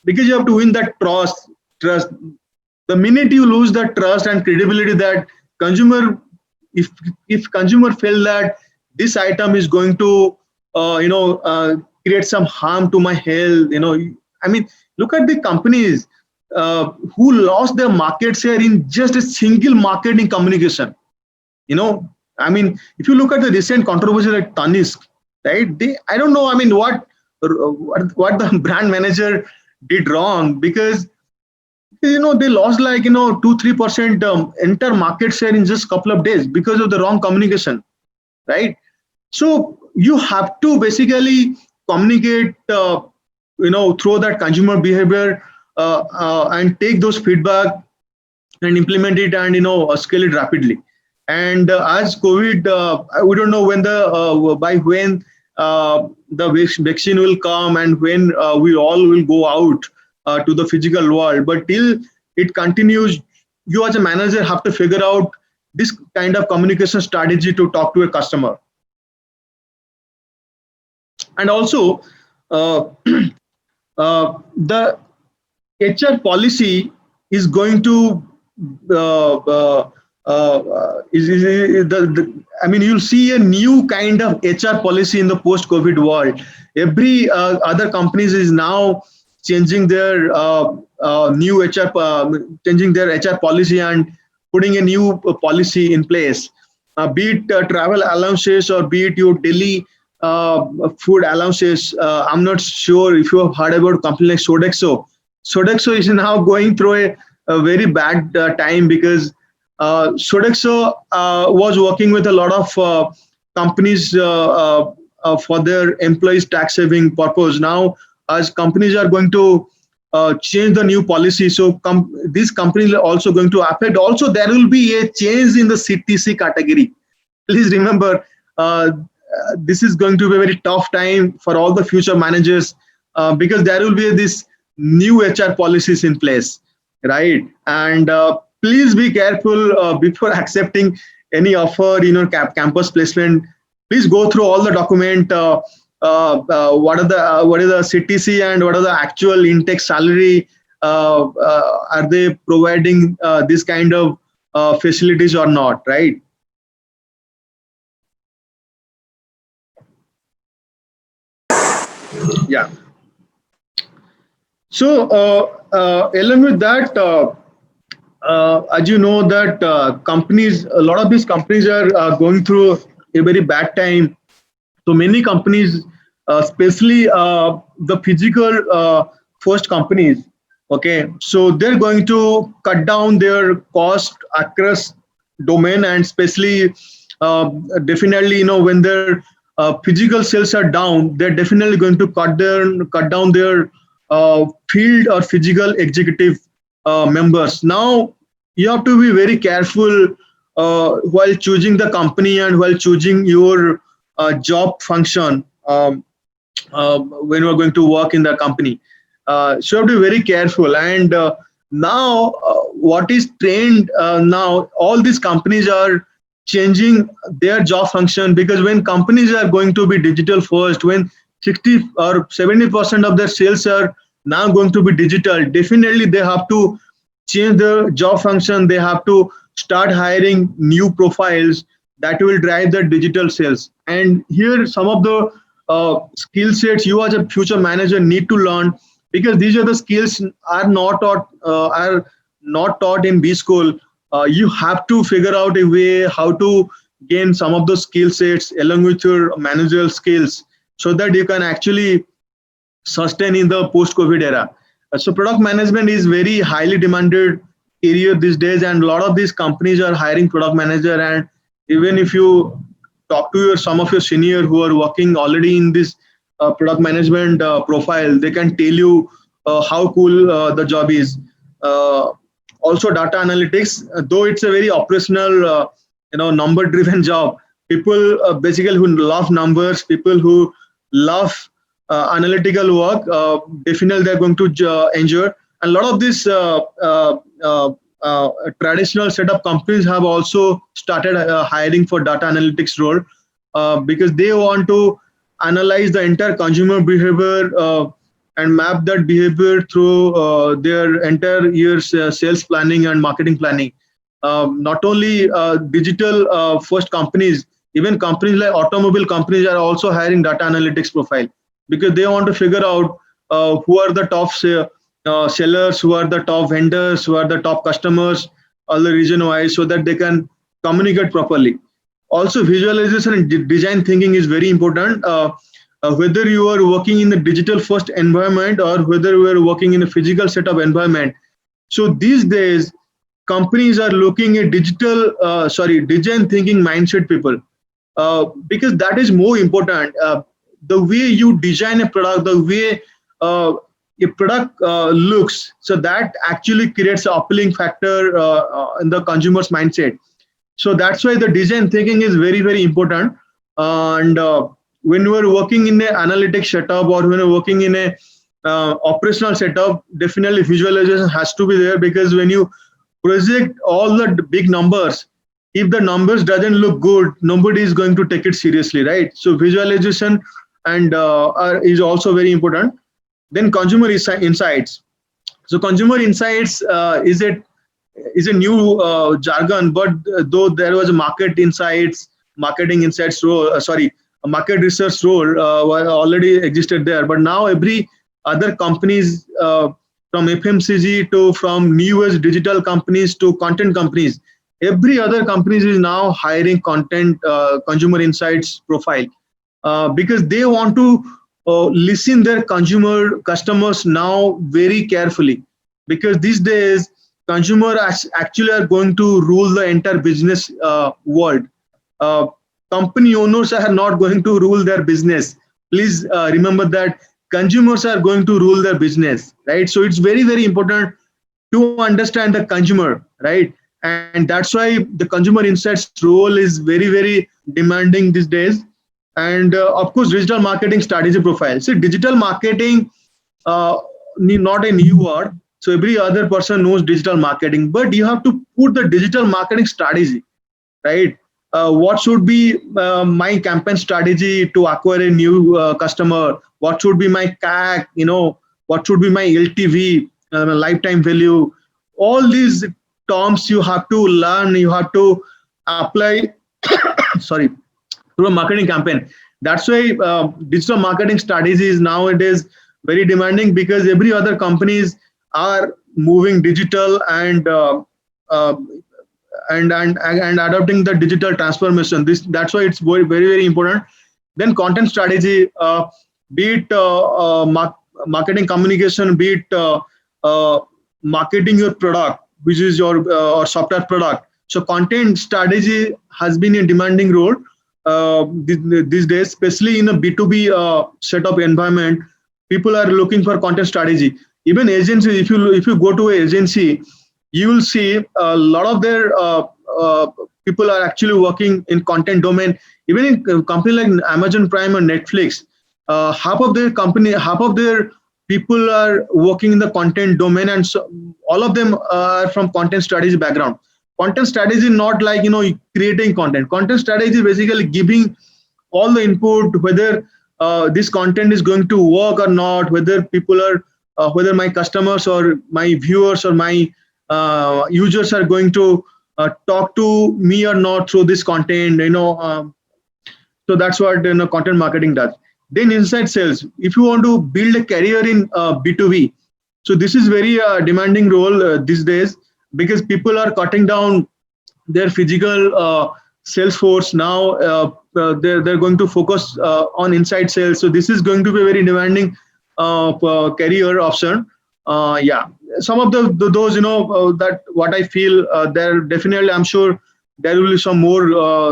you have to win that trust. The minute you lose that trust and credibility, that consumer, if consumer feel that this item is going to create some harm to my health, look at the companies who lost their market share in just a single marketing communication. If you look at the recent controversy like Tanishq, right? I don't know, what the brand manager did wrong, because they lost like 2-3% entire market share in just couple of days because of the wrong communication, right? So you have to basically communicate through that consumer behavior and take those feedback and implement it and scale it rapidly. And as COVID, we don't know when by when the vaccine will come and when we all will go out to the physical world. But till it continues, you as a manager have to figure out this kind of communication strategy to talk to a customer. And also the HR policy is going to you'll see a new kind of HR policy in the post-COVID world. Every other companies is now changing their new HR, changing their HR policy and putting a new policy in place. Be it travel allowances or be it your daily food allowances. I'm not sure if you have heard about a company like Sodexo. Sodexo is now going through a very bad time, because Sodexo was working with a lot of companies for their employees' tax saving purpose. Now, as companies are going to change the new policy, so these companies are also going to affect. Also, there will be a change in the CTC category. Please remember, this is going to be a very tough time for all the future managers, because there will be this new HR policies in place, right? And please be careful before accepting any offer, campus placement. Please go through all the document. What is the CTC and what are the actual intake salary? Are they providing this kind of facilities or not, right? Yeah. So along with that, as you know that a lot of these companies are going through a very bad time. So many companies, especially the physical first companies, okay, so they're going to cut down their cost across domain, and especially definitely, when their physical sales are down, they're definitely going to cut down their field or physical executive members. Now you have to be very careful while choosing the company and while choosing your job function when you are going to work in the company. So you have to be very careful. And now what is trend now, all these companies are changing their job function, because when companies are going to be digital first, when 60 or 70% of their sales are now going to be digital, definitely they have to change the job function. They have to start hiring new profiles that will drive the digital sales. And here some of the skill sets you as a future manager need to learn, because these are the skills are not taught in B school. You have to figure out a way how to gain some of those skill sets along with your managerial skills, so that you can actually sustain in the post-COVID era. So product management is very highly demanded area these days, and a lot of these companies are hiring product manager. And even if you talk to some of your senior who are working already in this product management profile, they can tell you how cool the job is. Also data analytics, though it's a very operational, number driven job, people basically who love numbers, people who love analytical work, definitely they're going to enjoy. And a lot of these traditional setup companies have also started hiring for data analytics role, because they want to analyze the entire consumer behavior and map that behavior through their entire year's sales planning and marketing planning. Not only digital first companies, even companies like automobile companies are also hiring data analytics profile, because they want to figure out who are the top sellers, who are the top vendors, who are the top customers, all the region wise, so that they can communicate properly. Also, visualization and design thinking is very important. Whether you are working in the digital first environment or whether you are working in a physical setup environment. So these days, companies are looking at design thinking mindset people, because that is more important. The way you design a product, the way a product looks, so that actually creates an appealing factor in the consumer's mindset. So that's why the design thinking is very, very important. And when you are working in an analytics setup or when you're working in a operational setup, definitely visualization has to be there, because when you project all the big numbers, if the numbers doesn't look good, nobody is going to take it seriously, right? So visualization and is also very important. Then consumer insights. So consumer insights is a new jargon, but though there was a marketing insights role, a market research role already existed there. But now every other companies from FMCG to from newest digital companies to content companies, every other companies is now hiring consumer insights profile, because they want to listen their customers now very carefully, because these days consumer actually are going to rule the entire business world. Company owners are not going to rule their business. Please remember that consumers are going to rule their business, right? So it's very, very important to understand the consumer, right? And that's why the consumer insights role is very, very demanding these days. And of course, digital marketing strategy profile. So digital marketing not a new word. So every other person knows digital marketing, but you have to put the digital marketing strategy, right? What should be my campaign strategy to acquire a new customer? What should be my CAC? What should be my LTV, lifetime value? All these terms you have to learn. You have to apply. Sorry, through a marketing campaign. That's why digital marketing strategies nowadays very demanding, because every other companies are moving digital uh, and adopting the digital transformation. That's why it's very important. Then content strategy, be it marketing communication, be it marketing your product, which is your or software product. So content strategy has been a demanding role these days, especially in a B2B setup environment. People are looking for content strategy. Even agency, if you go to an agency, you will see a lot of their people are actually working in content domain. Even in a company like Amazon Prime and Netflix, half of their people are working in the content domain, and so all of them are from content strategy background. Content strategy not like creating content. Content strategy basically giving all the input, whether this content is going to work or not, whether people are whether my customers or my viewers or my users are going to talk to me or not through this content. So that's what content marketing does. Then inside sales, if you want to build a career in B2B, so this is very demanding role these days, because people are cutting down their physical sales force now. They're going to focus on inside sales. So this is going to be a very demanding career option. Yeah, some of those that what I feel, there definitely, I'm sure there will be some more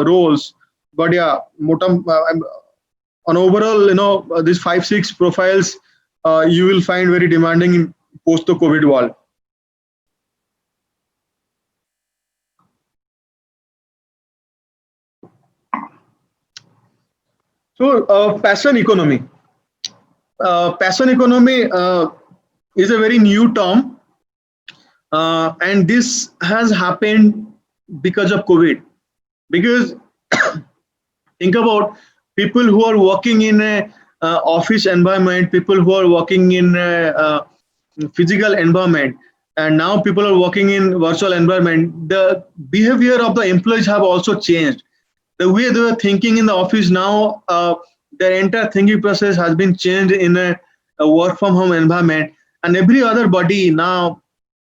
roles, but yeah, on overall, these 5-6 profiles you will find very demanding in post the COVID world. So passion economy. Passion economy is a very new term, and this has happened because of COVID. Because think about people who are working in a office environment, people who are working in a physical environment, and now people are working in virtual environment. The behavior of the employees have also changed. The way they were thinking in the office now, their entire thinking process has been changed in a work from home environment, and every other body now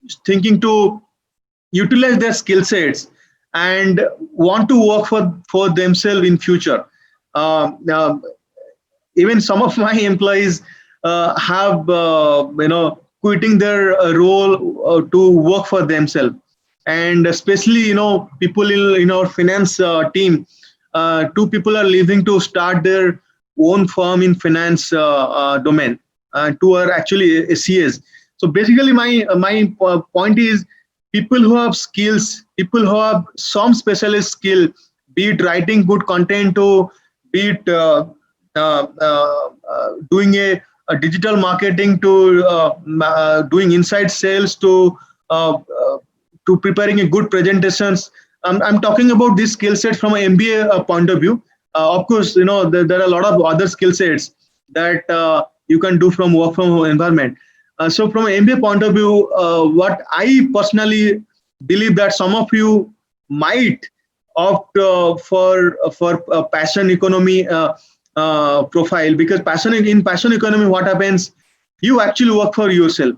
is thinking to utilize their skill sets and want to work for themselves in future. Uh, Even some of my employees have quitting their role to work for themselves, and especially people in our finance team, 2 people are leaving to start their own firm in finance domain. 2 are actually CAs. So basically my point is, people who have skills, people who have some specialist skill, be it writing good content, to be it doing a digital marketing, to doing inside sales, to preparing a good presentations. I'm talking about this skill set from an MBA point of view. Of course, there are a lot of other skill sets that you can do from work from home environment. So from an MBA point of view, what I personally believe, that some of you might opt for passion economy profile, because in passion economy, what happens, you actually work for yourself,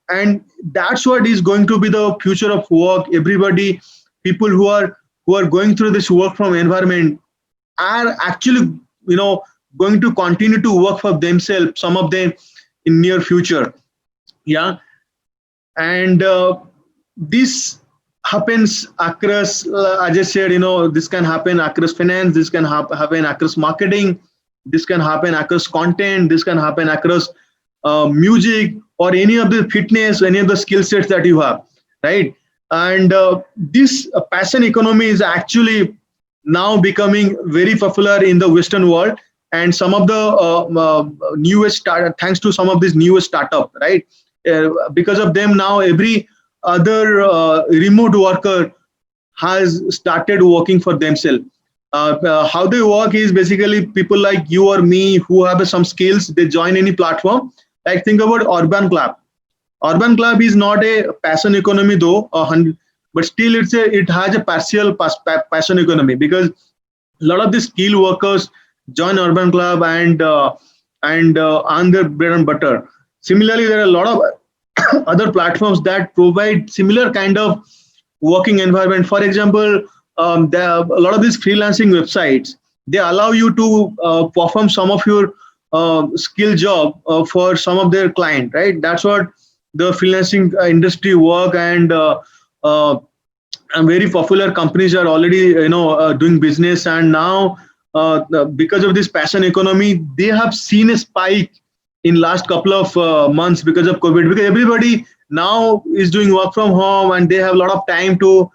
and that's what is going to be the future of work. Everybody, people who are going through this work from environment, are actually going to continue to work for themselves, some of them in near future. Yeah. And this happens across, as I said, this can happen across finance, this can happen across marketing, this can happen across content, this can happen across music, or any of the fitness, any of the skill sets that you have, right? And this passion economy is actually now becoming very popular in the Western world, and some of the newest thanks to some of these newest startup, right? Because of them now every other remote worker has started working for themselves. How they work is basically people like you or me who have some skills. They join any platform. Like think about Urban Club. Urban Club is not a passion economy though, but still it has a partial passion economy, because a lot of the skilled workers join Urban Club and earn their bread and butter. Similarly, there are a lot of other platforms that provide similar kind of working environment. For example, there are a lot of these freelancing websites, they allow you to perform some of your skill job for some of their client, right? That's what the freelancing industry work, uh, and very popular companies are already doing business. And now because of this passion economy, they have seen a spike in last couple of months because of COVID, because everybody now is doing work from home and they have a lot of time to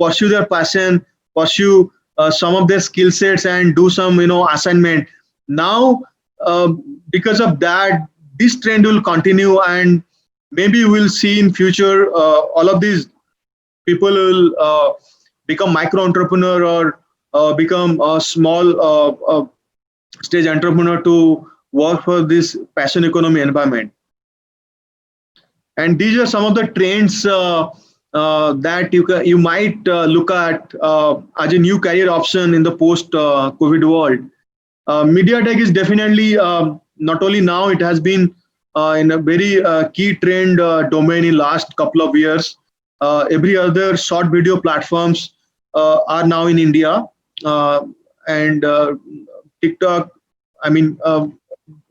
pursue their passion, pursue some of their skill sets and do some assignment. Now because of that, this trend will continue, and maybe we'll see in future all of these people will become micro entrepreneur or become a small stage entrepreneur to work for this passion economy environment. And these are some of the trends that you might look at as a new career option in the post COVID world. Media tech is definitely not only now, it has been in a very key trend domain in last couple of years. Every other short video platforms are now in India, and TikTok. I mean,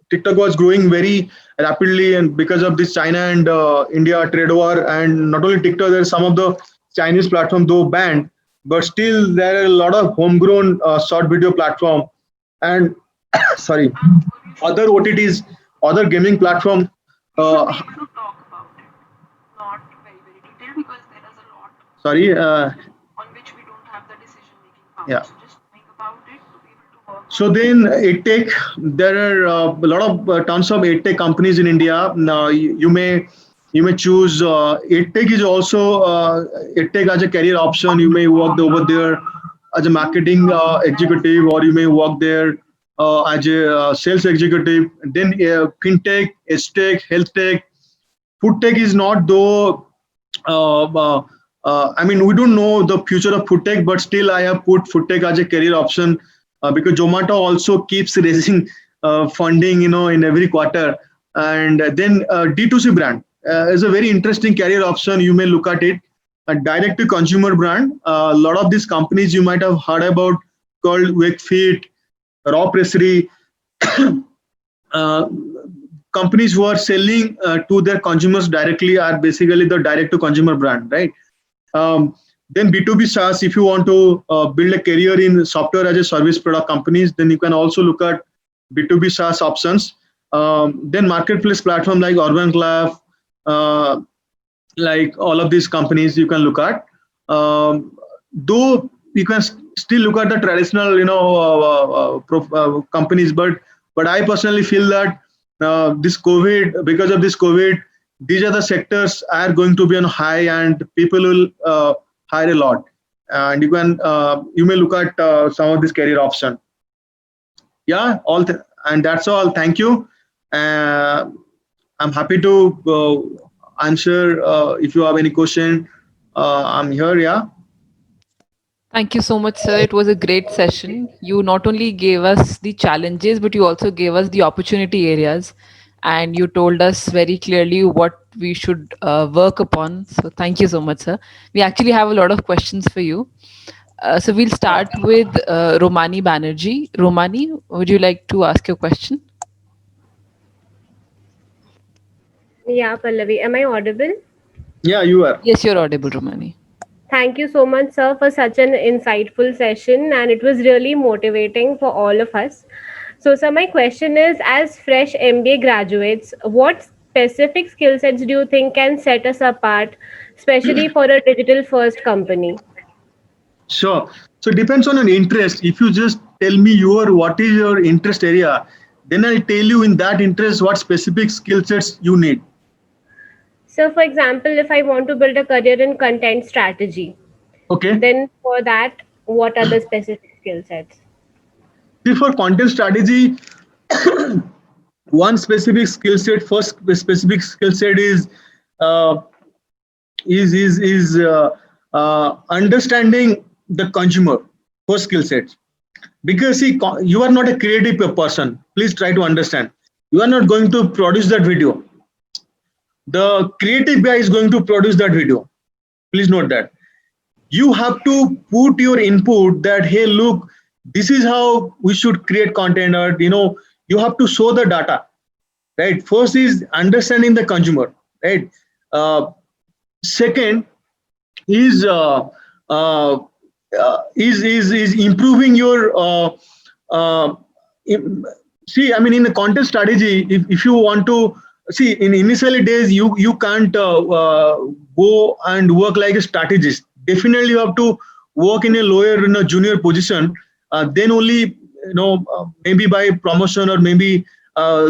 TikTok was growing very rapidly, and because of this China and India trade war, and not only TikTok, there are some of the Chinese platform though banned, but still there are a lot of homegrown short video platform and sorry, other OTTs, other gaming platform. You should make to talk about it, not very detailed, because there is a lot Sorry. on which we don't have the decision making power. Yeah. So just think about it to be able to work. So then EdTech, there are a lot of tons of EdTech companies in India. Now you may choose EdTech is also EdTech as a career option. You may work over there as a marketing executive, or you may work there as a sales executive. Then FinTech, STech, Health Tech, Food Tech is not though. I mean, we don't know the future of food tech, but still I have put food tech as a career option because Zomato also keeps raising funding, in every quarter. And then D2C brand is a very interesting career option. You may look at it. A direct to consumer brand. A lot of these companies you might have heard about called Wakefeed, Raw Pressery, companies who are selling to their consumers directly are basically the direct to consumer brand, right? Then B2B SaaS, if you want to build a career in software as a service product companies, then you can also look at B2B SaaS options. Then marketplace platform like Urban Club, like all of these companies you can look at. Though you can still look at the traditional, companies, but I personally feel that because of this COVID, these are the sectors are going to be on high, and people will hire a lot. And you may look at some of this career option. Yeah, and that's all. Thank you. I'm happy to answer if you have any question. I'm here. Yeah. Thank you so much, sir. It was a great session. You not only gave us the challenges, but you also gave us the opportunity areas, and you told us very clearly what we should work upon. So thank you so much, sir. We actually have a lot of questions for you. So we'll start with Romani Banerjee. Romani, would you like to ask your question? Yeah, Pallavi, am I audible? Yeah, you are. Yes, you're audible, Romani. Thank you so much, sir, for such an insightful session, and it was really motivating for all of us. So, sir, my question is, as fresh MBA graduates, what specific skill sets do you think can set us apart, especially for a digital first company? Sure. So it depends on an interest. If you just tell me what is your interest area. Then I'll tell you in that interest what specific skill sets you need. So, for example, if I want to build a career in content strategy, Okay. then for that, what are the specific skill sets? See, for content strategy, one specific skill set. First specific skill set is uh, understanding the consumer. First skill set. Because see, you are not a creative person. Please try to understand. You are not going to produce that video. The creative guy is going to produce that video. Please note that. You have to put your input that, hey, look, this is how we should create content, or you have to show the data, right? First is understanding the consumer, right? Second is improving your see, I mean, in the content strategy, if you want to see, in initial days, you can't go and work like a strategist. Definitely you have to work in a junior position, then only maybe by promotion or maybe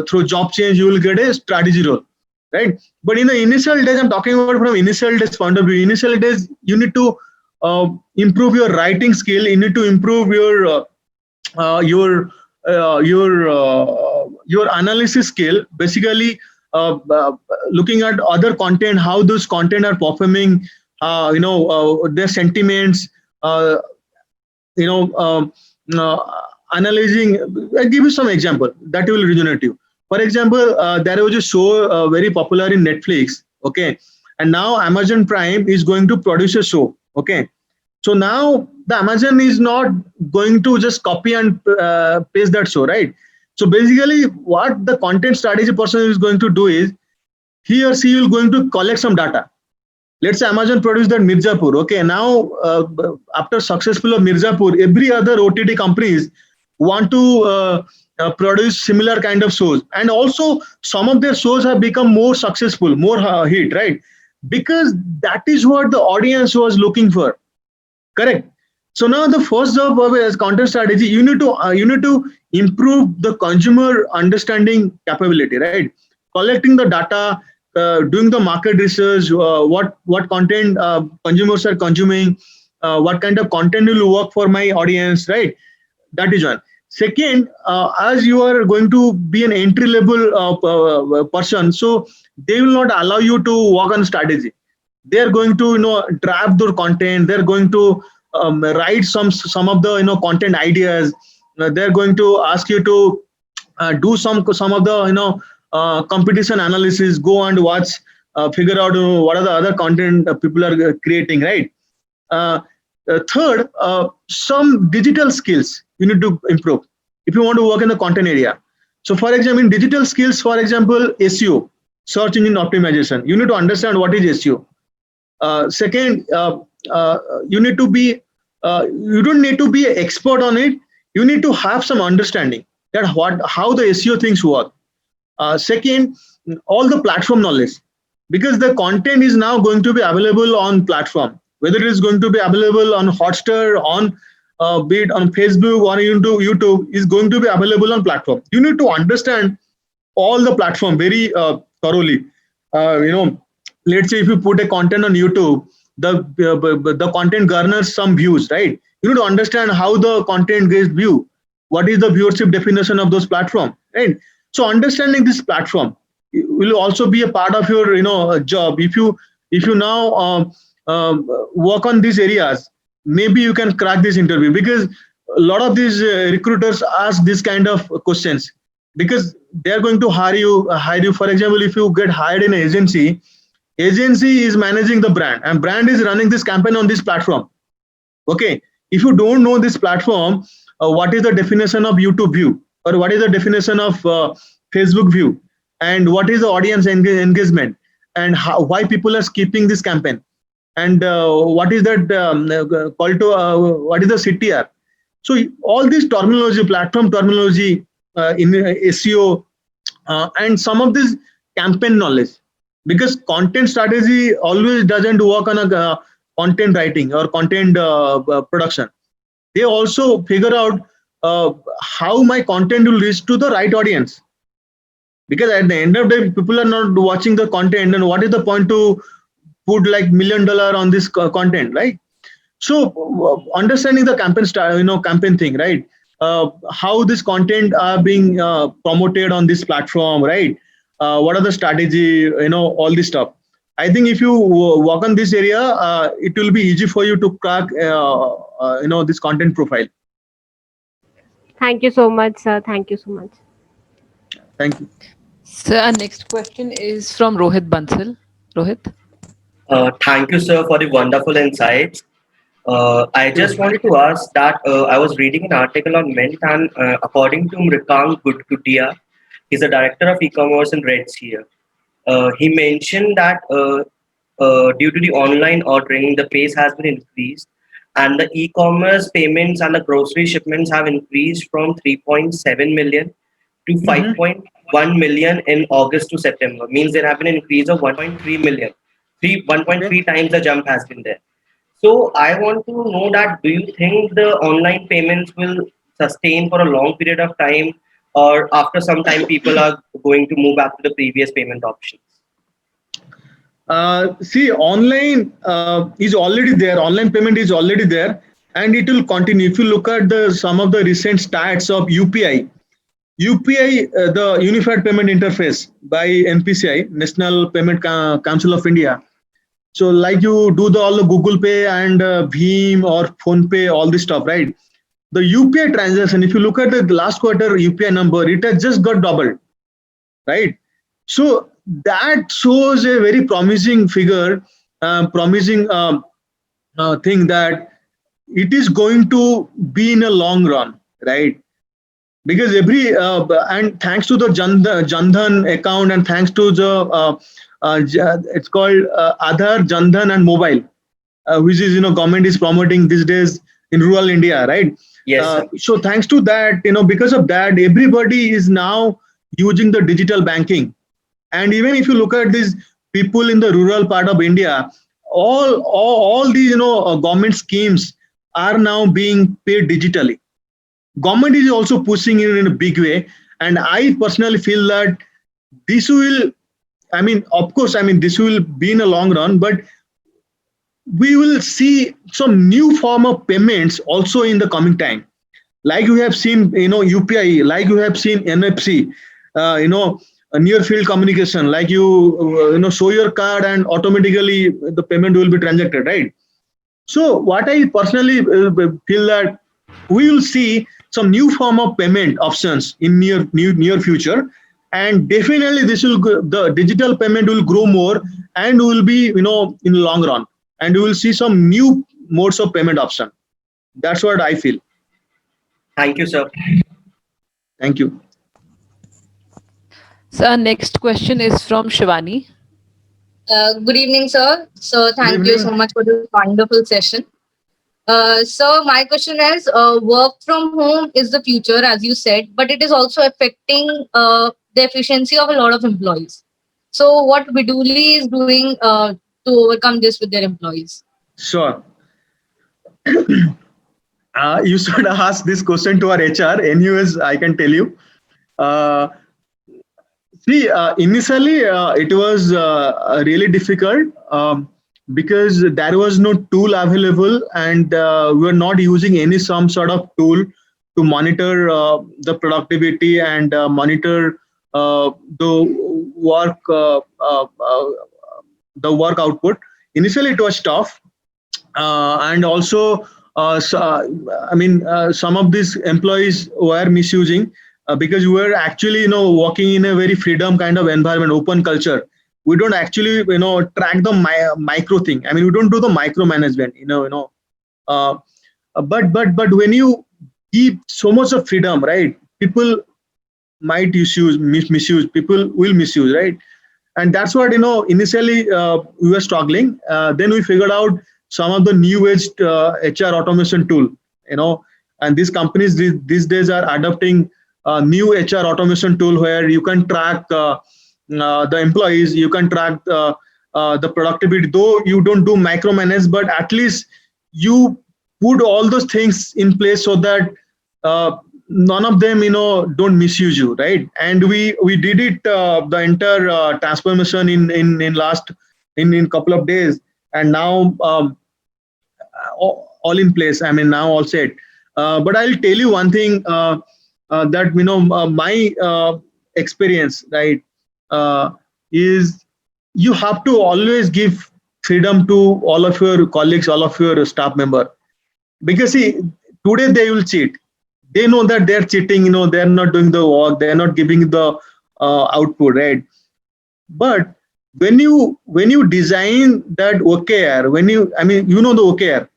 through job change you will get a strategy role, right? But in the initial days, I'm talking about from initial days point of view. Initial days, you need to improve your writing skill. You need to improve your analysis skill. Basically, looking at other content, how those content are performing, their sentiments, analyzing. I'll give you some example that will resonate you. For example, there was a show very popular in Netflix, okay, and now Amazon Prime is going to produce a show, okay. So now the Amazon is not going to just copy and paste that show, right? So basically, what the content strategy person is going to do is, he or she is going to collect some data. Let's say Amazon produced that Mirzapur. Okay, now after successful of Mirzapur, every other OTT companies want to produce similar kind of shows, and also some of their shows have become more successful, more hit, right? Because that is what the audience was looking for. Correct. So now the first job of as content strategy, you need to improve the consumer understanding capability, right? Collecting the data, doing the market research, what content consumers are consuming, what kind of content will work for my audience, right? That is one. Second, as you are going to be an entry level person, so they will not allow you to work on strategy. They are going to draft their content. They're going to write some of the content ideas. They're going to ask you to do some of the competition analysis. Go and watch, figure out what are the other content people are creating, right? Third, some digital skills you need to improve if you want to work in the content area. So, for example, in digital skills, for example, SEO, search engine optimization. You need to understand what is SEO. Second, you need to be. You don't need to be an expert on it. You need to have some understanding that how the SEO things work. Second, all the platform knowledge, because the content is now going to be available on platform. Whether it is going to be available on Hotstar, on be it on Facebook or YouTube, is going to be available on platform. You need to understand all the platform very thoroughly. Let's say if you put a content on YouTube, the content garners some views, right? You need to understand how the content gets viewed. What is the viewership definition of those platforms, right? So understanding this platform will also be a part of your job. If you now work on these areas, maybe you can crack this interview, because a lot of these recruiters ask this kind of questions, because they are going to hire you. For example, if you get hired in an agency is managing the brand, and brand is running this campaign on this platform. Okay, if you don't know this platform, what is the definition of YouTube view, or what is the definition of Facebook view, and what is the audience engagement, and why people are skipping this campaign, and what is that call to what is the CTR. So all this terminology, platform terminology in SEO, and some of this campaign knowledge, because content strategy always doesn't work on a content writing or content production. They also figure out how my content will reach to the right audience. Because at the end of the day, people are not watching the content, and what is the point to put like $1 million on this content, right? So understanding the campaign style, campaign thing, right? How this content are being promoted on this platform, right? What are the strategy, all this stuff. I think if you work on this area, it will be easy for you to crack, this content profile. Thank you so much, sir. Thank you so much. Thank you. So our next question is from Rohit Bansal. Rohit. Thank you, sir, for the wonderful insights. I just wanted to ask that I was reading an article on Mint, and according to Mrikang Gudkutia, he's a director of e-commerce in Red Sea. He mentioned that due to the online ordering, the pace has been increased, and the e-commerce payments and the grocery shipments have increased from 3.7 million to 5.1 million in August to September. Means there have been an increase of 1.3 million. 1.3 times the jump has been there. So I want to know that, do you think the online payments will sustain for a long period of time, or after some time people are going to move back to the previous payment options? See, online is already there. Online payment is already there, and it will continue. If you look at some of the recent stats of UPI, the Unified Payment Interface by NPCI, National Payment Council of India. So like you do all the Google Pay and Bheem or Phone Pay, all this stuff, right? The UPI transaction, if you look at the last quarter UPI number, it has just got doubled, right? So that shows a very promising figure, promising thing that it is going to be in a long run, right? Because and thanks to the Jandhan account, and thanks to the it's called Aadhaar, Jandhan and mobile, which is government is promoting these days in rural India, right? Yes. So thanks to that, because of that, everybody is now using the digital banking. And even if you look at these people in the rural part of India, all these government schemes are now being paid digitally. Government is also pushing it in a big way, and I personally feel that this will, of course, this will be in a long run, but we will see some new form of payments also in the coming time. Like you have seen, UPI, like you have seen NFC, a near field communication, like you show your card and automatically the payment will be transacted, right? So what I personally feel that we will see some new form of payment options in near future, and definitely the digital payment will grow more and will be in the long run, and we will see some new modes of payment option. That's what I feel. Thank you, sir. Thank you. So our next question is from Shivani. Good evening, sir. So thank you so much for this wonderful session. So my question is, work from home is the future, as you said, but it is also affecting the efficiency of a lot of employees. So what Viduli is doing to overcome this with their employees? Sure. You should ask this question to our HR. Anyways, I can tell you. See, initially it was really difficult because there was no tool available, and we were not using some sort of tool to monitor the productivity and monitor the work output. Initially, it was tough, and also some of these employees were misusing. Because we were actually, working in a very freedom kind of environment, open culture. We don't actually, track the micro thing. We don't do the micromanagement, but when you keep so much of freedom, right? People might misuse. People will misuse, right? And that's what, initially we were struggling. Then we figured out some of the new age HR automation tool, and these companies these days are adopting new HR automation tool where you can track the employees, you can track the productivity, though you don't do micromanage, but at least you put all those things in place so that none of them, don't misuse you, right? And we did it, the entire transformation in couple of days, and now all in place. I mean, now all set. But I'll tell you one thing, that my experience, right, is you have to always give freedom to all of your colleagues, all of your staff member, because see, today they will cheat. They know that they're cheating. They're not doing the work. They're not giving the output, right? But when you design that OKR, the OKR.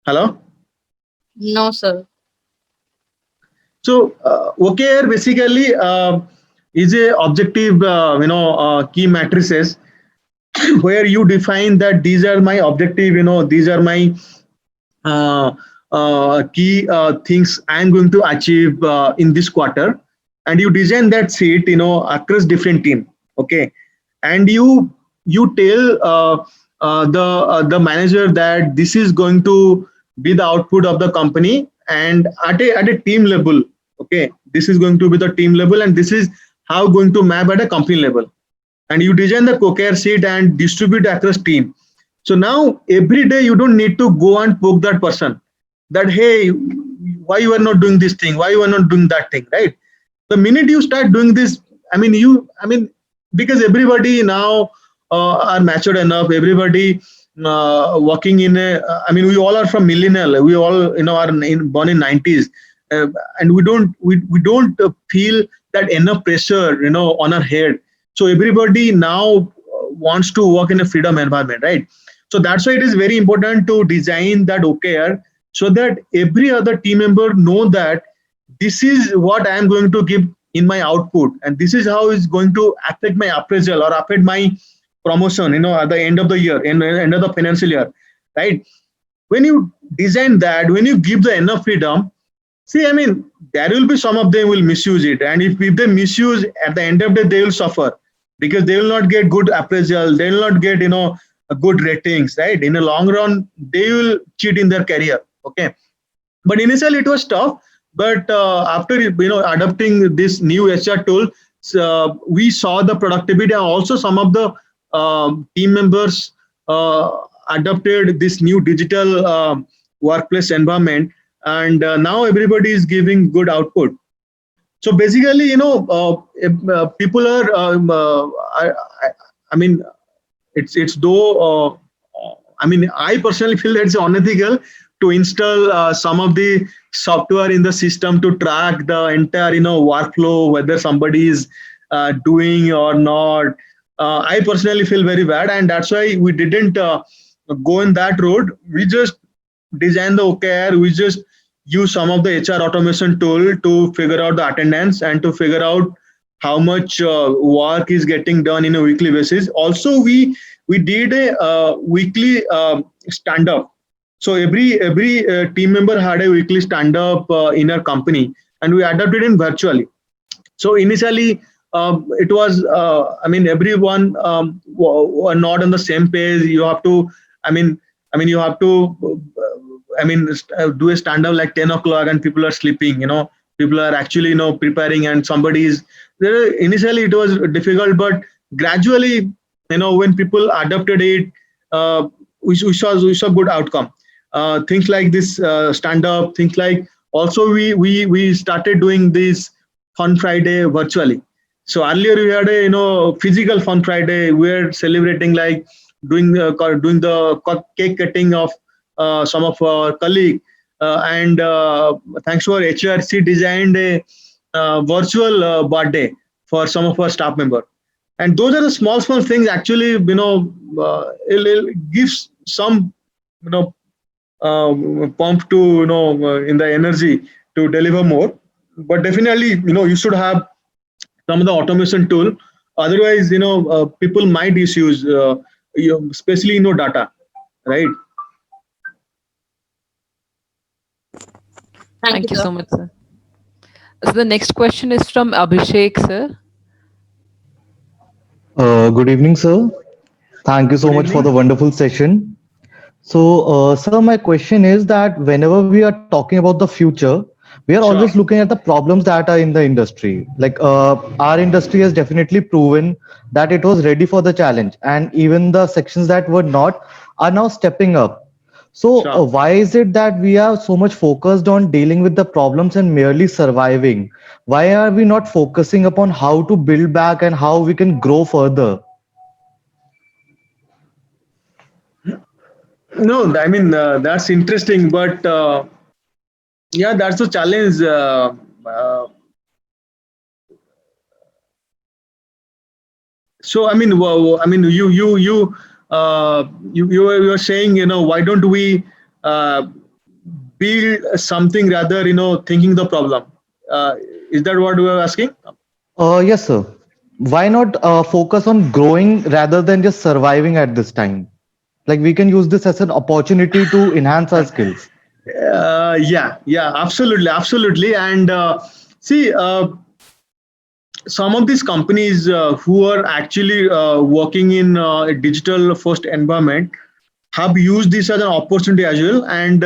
Hello. No, sir. So OKR basically is a objective, key matrices where you define that these are my objective, these are my key things I'm going to achieve in this quarter, and you design that sheet, across different team, okay, and you tell the manager that this is going to be the output of the company, and at a team level, okay, this is going to be the team level, and this is how going to map at a company level, and you design the OKR sheet and distribute across team. So now every day you don't need to go and poke that person that, hey, why you are not doing this thing, why you are not doing that thing, right? The minute you start doing this, because everybody now are matured enough, everybody working in we all are from millennial, we all are born in 90s, and we don't feel that enough pressure on our head. So everybody now wants to work in a freedom environment, right? So that's why it is very important to design that OKR, so that every other team member know that this is what I am going to give in my output, and this is how it's going to affect my appraisal or affect my promotion, at the end of the year, end of the financial year, right? When you design that, when you give the enough freedom, see, there will be some of them will misuse it, and if they misuse, at the end of the day, they will suffer, because they will not get good appraisal, they will not get good ratings, right? In the long run, they will cheat in their career, okay? But initially it was tough, but after adopting this new HR tool, we saw the productivity, and also some of the team members adopted this new digital workplace environment, and now everybody is giving good output. So basically, people are, it's though, I personally feel that it's unethical to install some of the software in the system to track the entire, workflow, whether somebody is doing or not. I personally feel very bad, and that's why we didn't go in that road. We just designed the OKR. We just use some of the HR automation tool to figure out the attendance and to figure out how much work is getting done in a weekly basis. Also, we did a weekly stand-up. So every team member had a weekly stand-up in our company, and we adapted it virtually. So initially, it was, everyone were not on the same page. You have to, you have to, do a stand-up like 10 o'clock, and people are sleeping. People are actually, preparing, and somebody is there. Initially, it was difficult, but gradually, when people adopted it, we saw good outcome. Things like this stand-up, things like also we started doing this Fun Friday virtually. So earlier we had a physical Fun Friday. We're celebrating, like doing the cake cutting of some of our colleagues, and thanks to our HRC designed a virtual birthday for some of our staff members. And those are the small things actually, it gives some pump to in the energy to deliver more. But definitely, you should have some of the automation tool. Otherwise, people might misuse, especially data, right? Thank you so much, sir. So the next question is from Abhishek, sir. Good evening, sir. Thank you so much for the wonderful session. Sir, my question is that whenever we are talking about the future, we are Sure. always looking at the problems that are in the industry. Like our industry has definitely proven that it was ready for the challenge, and even the sections that were not are now stepping up. Sure. Why is it that we are so much focused on dealing with the problems and merely surviving? Why are we not focusing upon how to build back and how we can grow further? No, I mean that's interesting, but yeah, that's a challenge. So I mean, you were saying, why don't we uh, build something rather, thinking the problem? Uh, is that what we were asking? Yes, sir. Why not focus on growing rather than just surviving at this time? Like we can use this as an opportunity to enhance our skills. Yeah, absolutely. And see, some of these companies who are actually working in a digital first environment have used this as an opportunity as well, and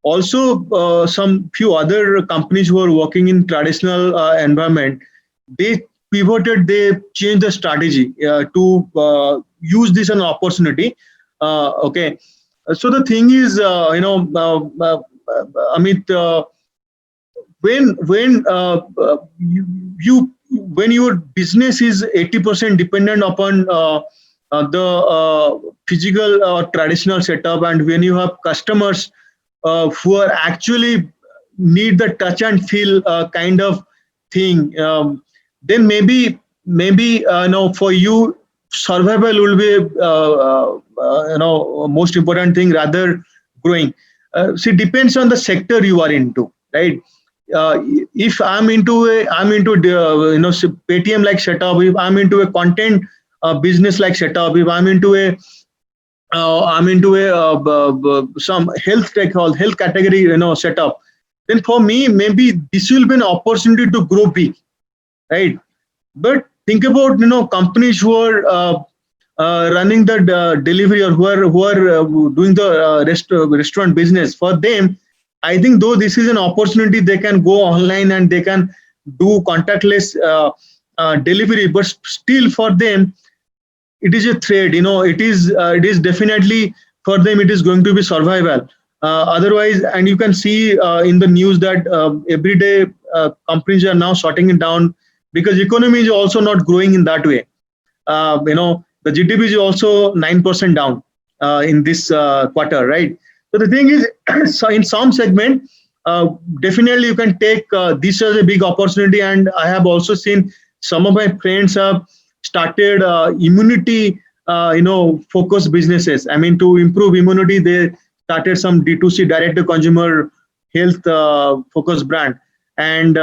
also some few other companies who are working in traditional environment, they pivoted, they changed the strategy to use this as an opportunity. Okay, so the thing is, Amit, when when your business is 80% dependent upon the physical or traditional setup, and when you have customers who are actually need the touch and feel kind of thing, then maybe for you, survival will be most important thing rather growing. See, depends on the sector you are into, right? If I'm into the, Paytm like setup, if I'm into a content business like setup, if I'm into a some health tech or health category, setup, then for me maybe this will be an opportunity to grow big, right? But think about, companies who are running the delivery, or who are doing the restaurant business. For them, I think though this is an opportunity, they can go online and they can do contactless delivery, but still for them it is a threat. It is definitely, for them it is going to be survival. Otherwise, and you can see in the news that every day companies are now shutting it down, because economy is also not growing in that way. The GDP is also 9% down in this quarter, right? So the thing is, so in some segment, definitely you can take this as a big opportunity. And I have also seen some of my friends have started immunity, focused businesses. I mean, to improve immunity, they started some D2C, direct to consumer health focused brand, and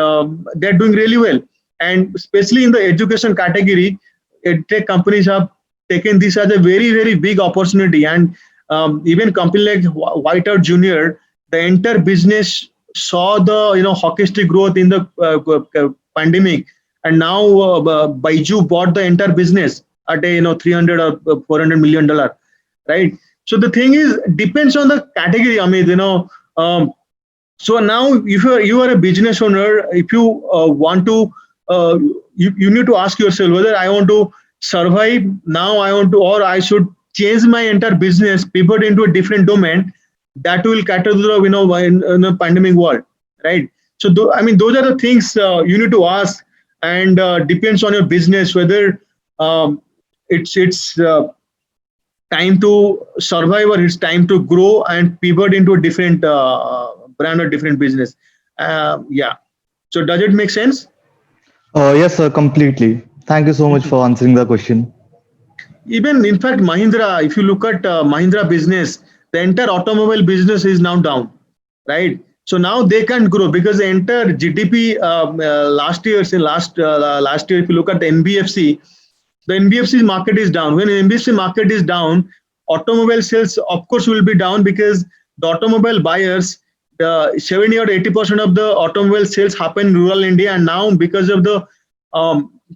they're doing really well. And especially in the education category, edtech companies have taken this as a very, very big opportunity. And even company like Whiteout Junior, the entire business saw the hockey stick growth in the pandemic, and now Baiju bought the entire business at a 300 or $400 million, right? So the thing is, depends on the category, Amit. So now, if you are a business owner, if you want to, you need to ask yourself whether I want to survive now, I want to, or I should change my entire business, pivot into a different domain that will cater to the in a pandemic world, right? So I mean, those are the things you need to ask, and depends on your business whether it's time to survive, or it's time to grow and pivot into a different brand or different business. Yeah. So does it make sense? Yes, sir, completely. Thank you so much for answering the question. Even in fact, Mahindra, if you look at Mahindra business, the entire automobile business is now down, right? So now they can't grow because the entire GDP last year, last year, if you look at the NBFC, the NBFC market is down. When NBFC market is down, automobile sales, of course, will be down, because the automobile buyers, 70 or 80% of the automobile sales happen in rural India, and now because of the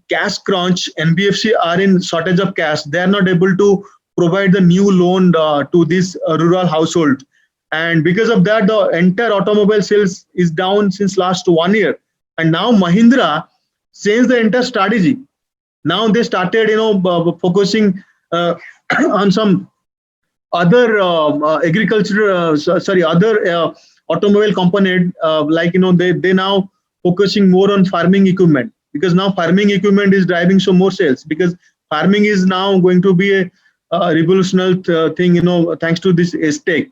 cash crunch, NBFC are in shortage of cash. They are not able to provide the new loan to this rural household. And because of that, the entire automobile sales is down since last 1 year. And now Mahindra changed the entire strategy. Now they started, focusing on some other other automobile component, like they now focusing more on farming equipment, because now farming equipment is driving some more sales, because farming is now going to be a revolutionary thing, thanks to this tech,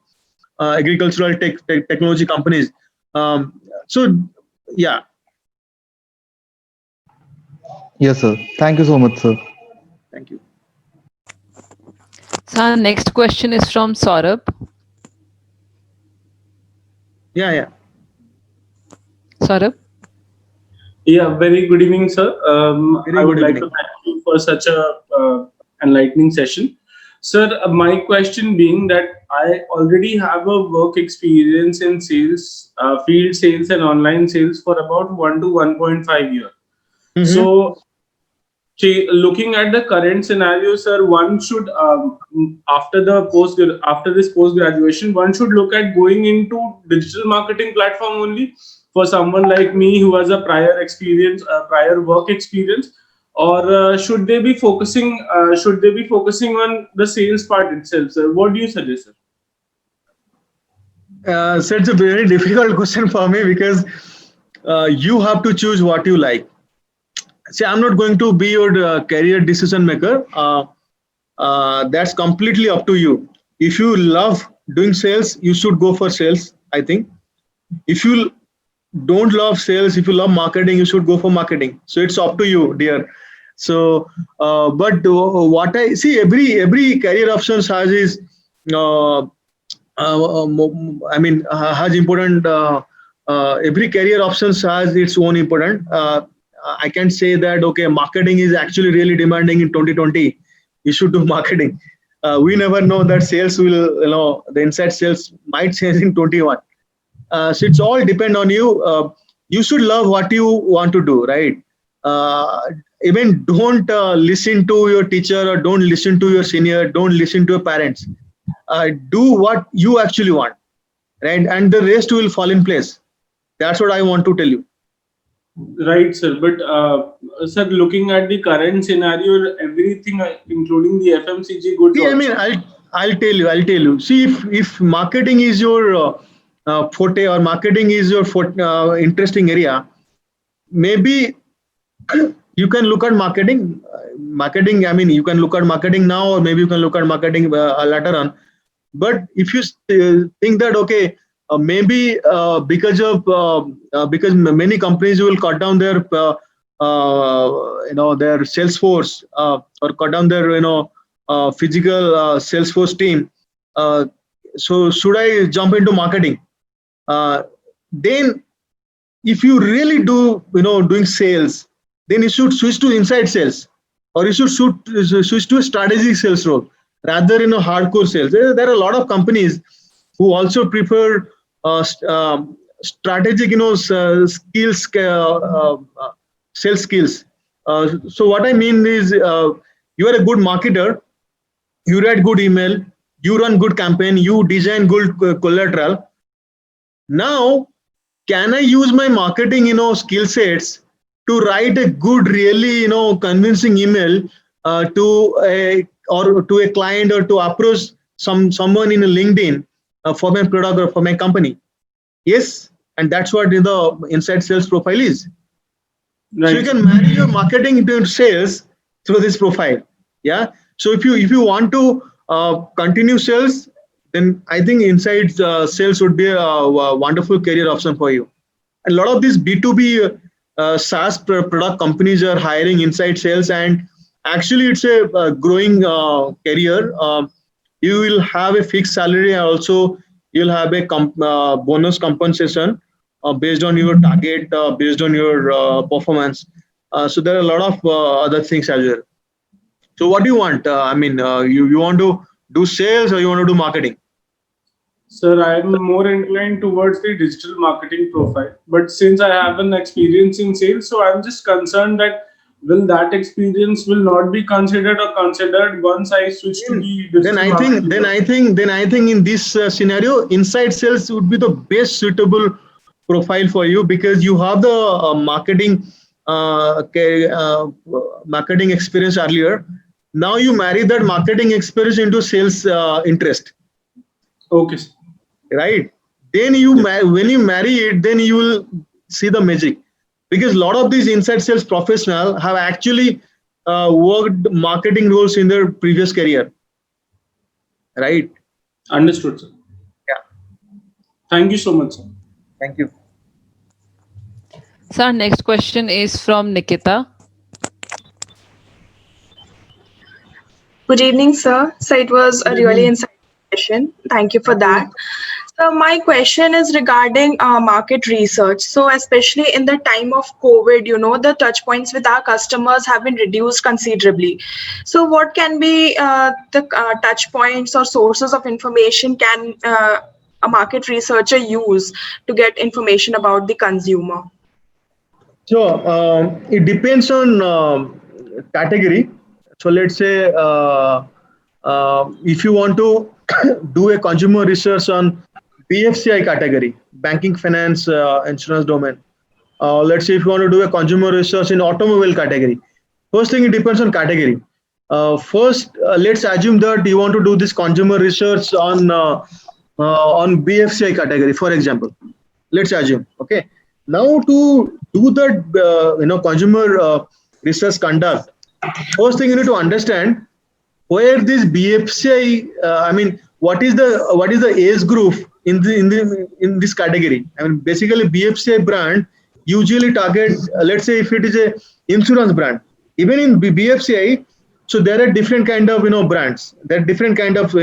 agricultural technology companies. So yeah. Yes, sir. Thank you so much, sir. Thank you. So our next question is from Saurabh. Yeah. Saurabh? Yeah, very good evening, sir. I would like to thank you for such a enlightening session. Sir, my question being that I already have a work experience in sales, field sales and online sales for about 1 to 1.5 years. So, looking at the current scenario, sir, one should after this post graduation, one should look at going into digital marketing platform only for someone like me who has a prior experience, prior work experience, or should they be focusing on the sales part itself, sir? What do you suggest, sir? So it's a very difficult question for me, because you have to choose what you like. See, I'm not going to be your career decision maker. That's completely up to you. If you love doing sales, you should go for sales, I think. If you don't love sales, if you love marketing, you should go for marketing. So it's up to you, dear. So, but what I see, every career options has is, has important. Every career options has its own important. I can say that, okay, marketing is actually really demanding in 2020. You should do marketing. We never know that sales will, the inside sales might change in 21. So it's all depend on you. You should love what you want to do, right? Even don't listen to your teacher, or don't listen to your senior, don't listen to your parents. Do what you actually want, right? And the rest will fall in place. That's what I want to tell you. Right, sir. But sir, looking at the current scenario, everything, including the FMCG goods. See, I mean, I'll tell you. See, if marketing is your forte, or marketing is your interesting area, maybe you can look at marketing. I mean, you can look at marketing now, or maybe you can look at marketing later on. But if you think that, okay, maybe because many companies will cut down their their sales force, or cut down their physical sales force team. So should I jump into marketing? Then, if you really do doing sales, then you should switch to inside sales, or you should switch to a strategic sales role rather hardcore sales. There are a lot of companies who also prefer strategic skills, sales skills. So what I mean is, you are a good marketer, you write good email, you run good campaign, you design good collateral. Now, can I use my marketing skill sets to write a good, really convincing email to a client, or to approach someone in a LinkedIn for my product or for my company? Yes, and that's what the inside sales profile is. Right. So you can marry your marketing into sales through this profile. Yeah. So if you want to continue sales, then I think inside sales would be a wonderful career option for you. A lot of these B2B SaaS product companies are hiring inside sales, and actually it's a growing career. You will have a fixed salary, and also you'll have a bonus compensation based on your target, based on your performance. So there are a lot of other things as well. So what do you want? You want to do sales, or you want to do marketing? Sir, I am more inclined towards the digital marketing profile. But since I have an experience in sales, so I'm just concerned that will that experience will not be considered or considered once I switch to the digital Then I marketing? think in this scenario, inside sales would be the best suitable profile for you because you have the marketing experience earlier. Now you marry that marketing experience into sales interest, Okay, sir. right? Then when you marry it, then you will see the magic because a lot of these inside sales professionals have actually worked marketing roles in their previous career, right? Understood, sir. Yeah. Thank you so much, sir. Thank you. So our next question is from Nikita. Good evening, sir. So it was a really insightful session. Thank you for that. So my question is regarding market research. So especially in the time of COVID, the touch points with our customers have been reduced considerably. So what can be the touch points or sources of information can a market researcher use to get information about the consumer? So it depends on category. So let's say if you want to do a consumer research on BFCI category, banking, finance, insurance domain. Let's say if you want to do a consumer research in automobile category. First thing, it depends on category. First, let's assume that you want to do this consumer research on BFCI category, for example. Let's assume, okay. Now to do that, consumer research conduct. First thing you need to understand where this BFCI. What is the age group in this category? Basically BFCI brand usually target. Let's say if it is a insurance brand, even in BFCI, so there are different kind of brands. There are different kind of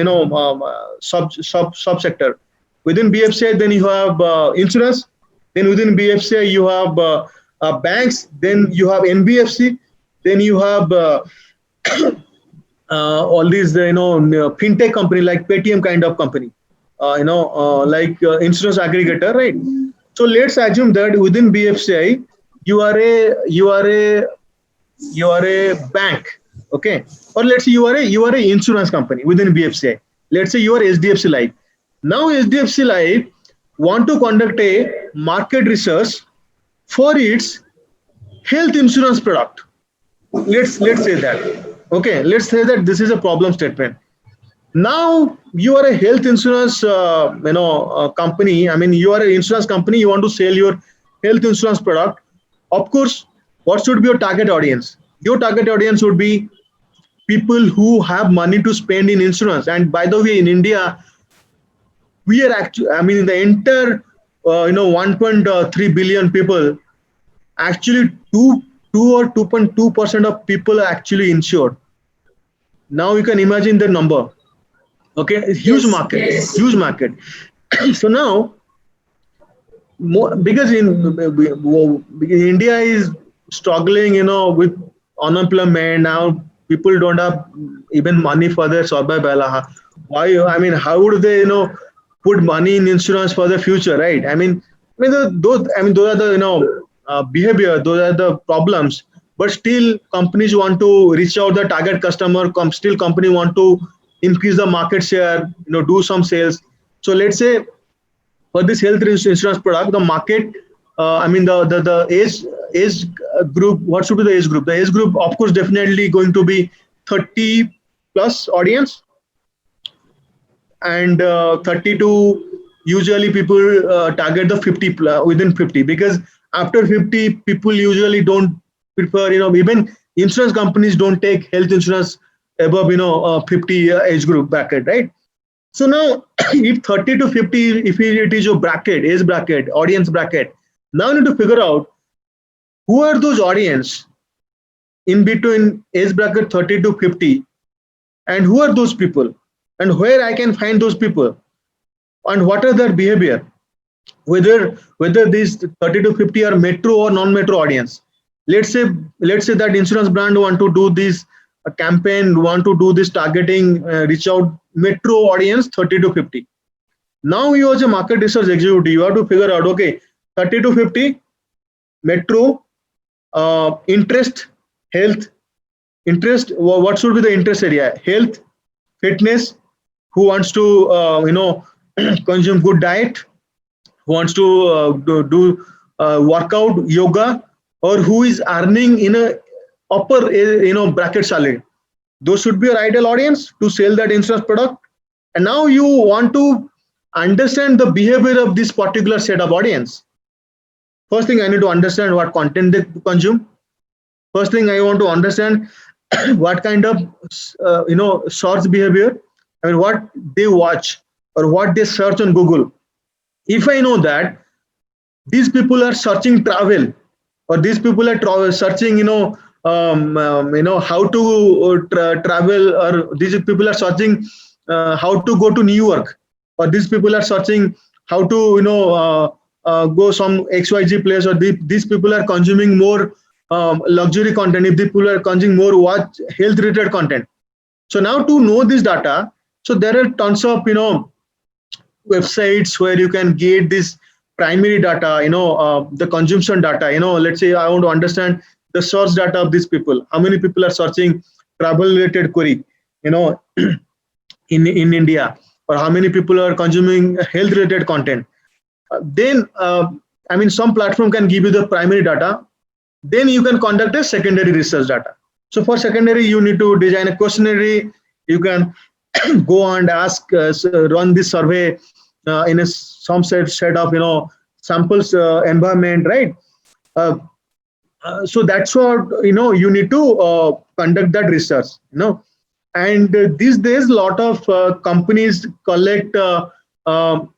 subsector within BFCI. Then you have insurance. Then within BFCI you have banks. Then you have NBFC. Then you have all these fintech company like Paytm kind of company, like insurance aggregator, right? So let's assume that within BFCI you are a bank, okay? Or let's say you are a insurance company within BFCI. Let's say you are SDFC Life. Now SDFC Life want to conduct a market research for its health insurance product. Let's say that. Okay, let's say that this is a problem statement. Now you are a health insurance company. You are an insurance company. You want to sell your health insurance product. Of course, what should be your target audience? Your target audience would be people who have money to spend in insurance. And by the way, in India, we are actually, in the entire 1.3 billion people, actually 2 or 2.2% of people are actually insured. Now you can imagine the number. Okay, it's huge market, huge market. So now, because India is struggling, with unemployment now, people don't have even money for their survival. Why? How would they, put money in insurance for the future, right? Those are the behavior, those are the problems. But still, companies want to reach out the target customer. Still, company want to increase the market share. Do some sales. So let's say for this health insurance product, the market. The age group. What should be the age group? The age group, of course, definitely going to be 30 plus audience. And 32 usually people target the 50 within 50 because after 50 people usually don't prefer, even insurance companies don't take health insurance above 50 age group bracket, right? So now if 30 to 50, if it is your bracket, age bracket, audience bracket, now you need to figure out who are those audience in between age bracket 30 to 50 and who are those people and where I can find those people and what are their behavior, whether these 30 to 50 are metro or non-metro audience. Let's say that insurance brand want to do this campaign, want to do this targeting, reach out metro audience 30 to 50. Now you as a market research executive, you have to figure out, okay, 30 to 50 metro, interest health, interest. What should be the interest area? Health, fitness. Who wants to consume good diet? Who wants to do workout, yoga, or who is earning in a upper bracket salary? Those should be your ideal audience to sell that insurance product. And now you want to understand the behavior of this particular set of audience. First thing, I need to understand what content they consume. First thing, I want to understand what kind of search behavior, I mean, what they watch or what they search on Google. If I know that these people are searching travel, or these people are searching, how to travel, or these people are searching how to go to New York, or these people are searching how to go some XYZ place, or these people are consuming more luxury content, if these people are consuming more health related content. So now to know this data, so there are tons of websites where you can get this primary data, the consumption data. Let's say I want to understand the source data of these people. How many people are searching travel related query, in India, or how many people are consuming health related content. Then some platform can give you the primary data. Then you can conduct a secondary research data. So for secondary, you need to design a questionnaire. You can go and ask, run this survey in some set of samples environment, right? So that's what you need to conduct that research. And these days, a lot of companies collect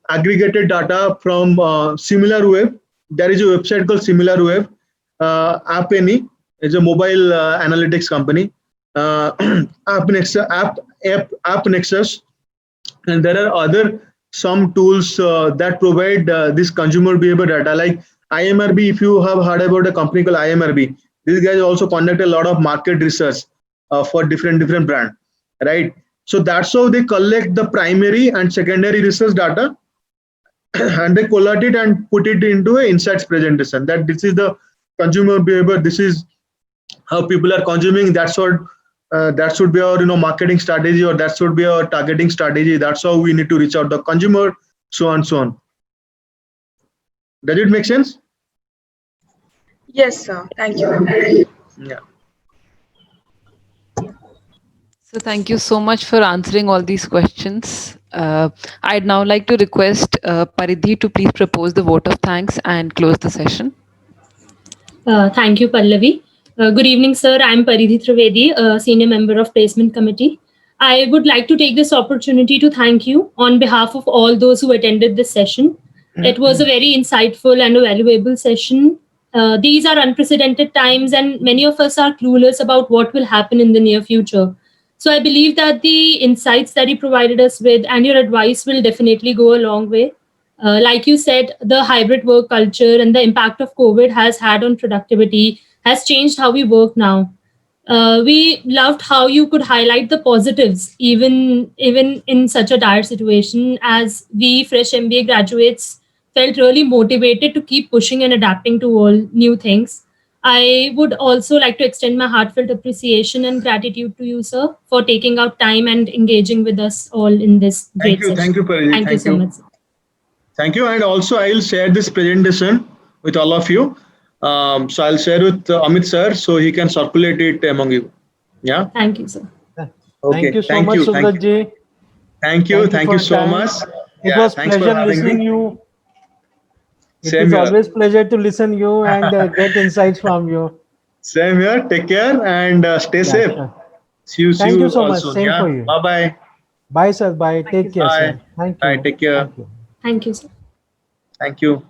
aggregated data from SimilarWeb. There is a website called SimilarWeb. App Annie is a mobile analytics company. App Nexus, and there are some tools that provide this consumer behavior data, like IMRB. If you have heard about a company called IMRB, these guys also conduct a lot of market research for different brand, right? So that's how they collect the primary and secondary research data, and they collate it and put it into an insights presentation. That this is the consumer behavior. This is how people are consuming. That's what that should be our marketing strategy, or that should be our targeting strategy. That's how we need to reach out the consumer, so on so on. Does it make sense? Yes, sir. Thank you. Yeah. So thank you so much for answering all these questions. I'd now like to request Paridhi to please propose the vote of thanks and close the session. Thank you, Pallavi. Good evening, sir. I'm Paridhi Trivedi, a senior member of Placement Committee. I would like to take this opportunity to thank you on behalf of all those who attended this session. It was a very insightful and a valuable session. These are unprecedented times, and many of us are clueless about what will happen in the near future. So I believe that the insights that you provided us with and your advice will definitely go a long way. Like you said, the hybrid work culture and the impact of COVID has had on productivity has changed how we work now. We loved how you could highlight the positives, even in such a dire situation, as we fresh MBA graduates felt really motivated to keep pushing and adapting to all new things. I would also like to extend my heartfelt appreciation and gratitude to you, sir, for taking out time and engaging with us all in this great session. Thank you, Paridhi. Thank you so much, sir. Thank you. And also, I'll share this presentation with all of you. So I'll share with Amit sir, so he can circulate it among you. Yeah. Thank you, sir. Okay. Thank you so much, Subrat ji. Thank you so much. It was pleasure listening you. It is always pleasure to listen you and get insights from you. Same here. Take care and stay safe. Sure. See you Thank you so much. soon. Same for you. Bye bye. Bye, sir. Bye. Take care, Bye. sir. Thank you. Bye. Take care. Thank you. Thank you, sir. Thank you.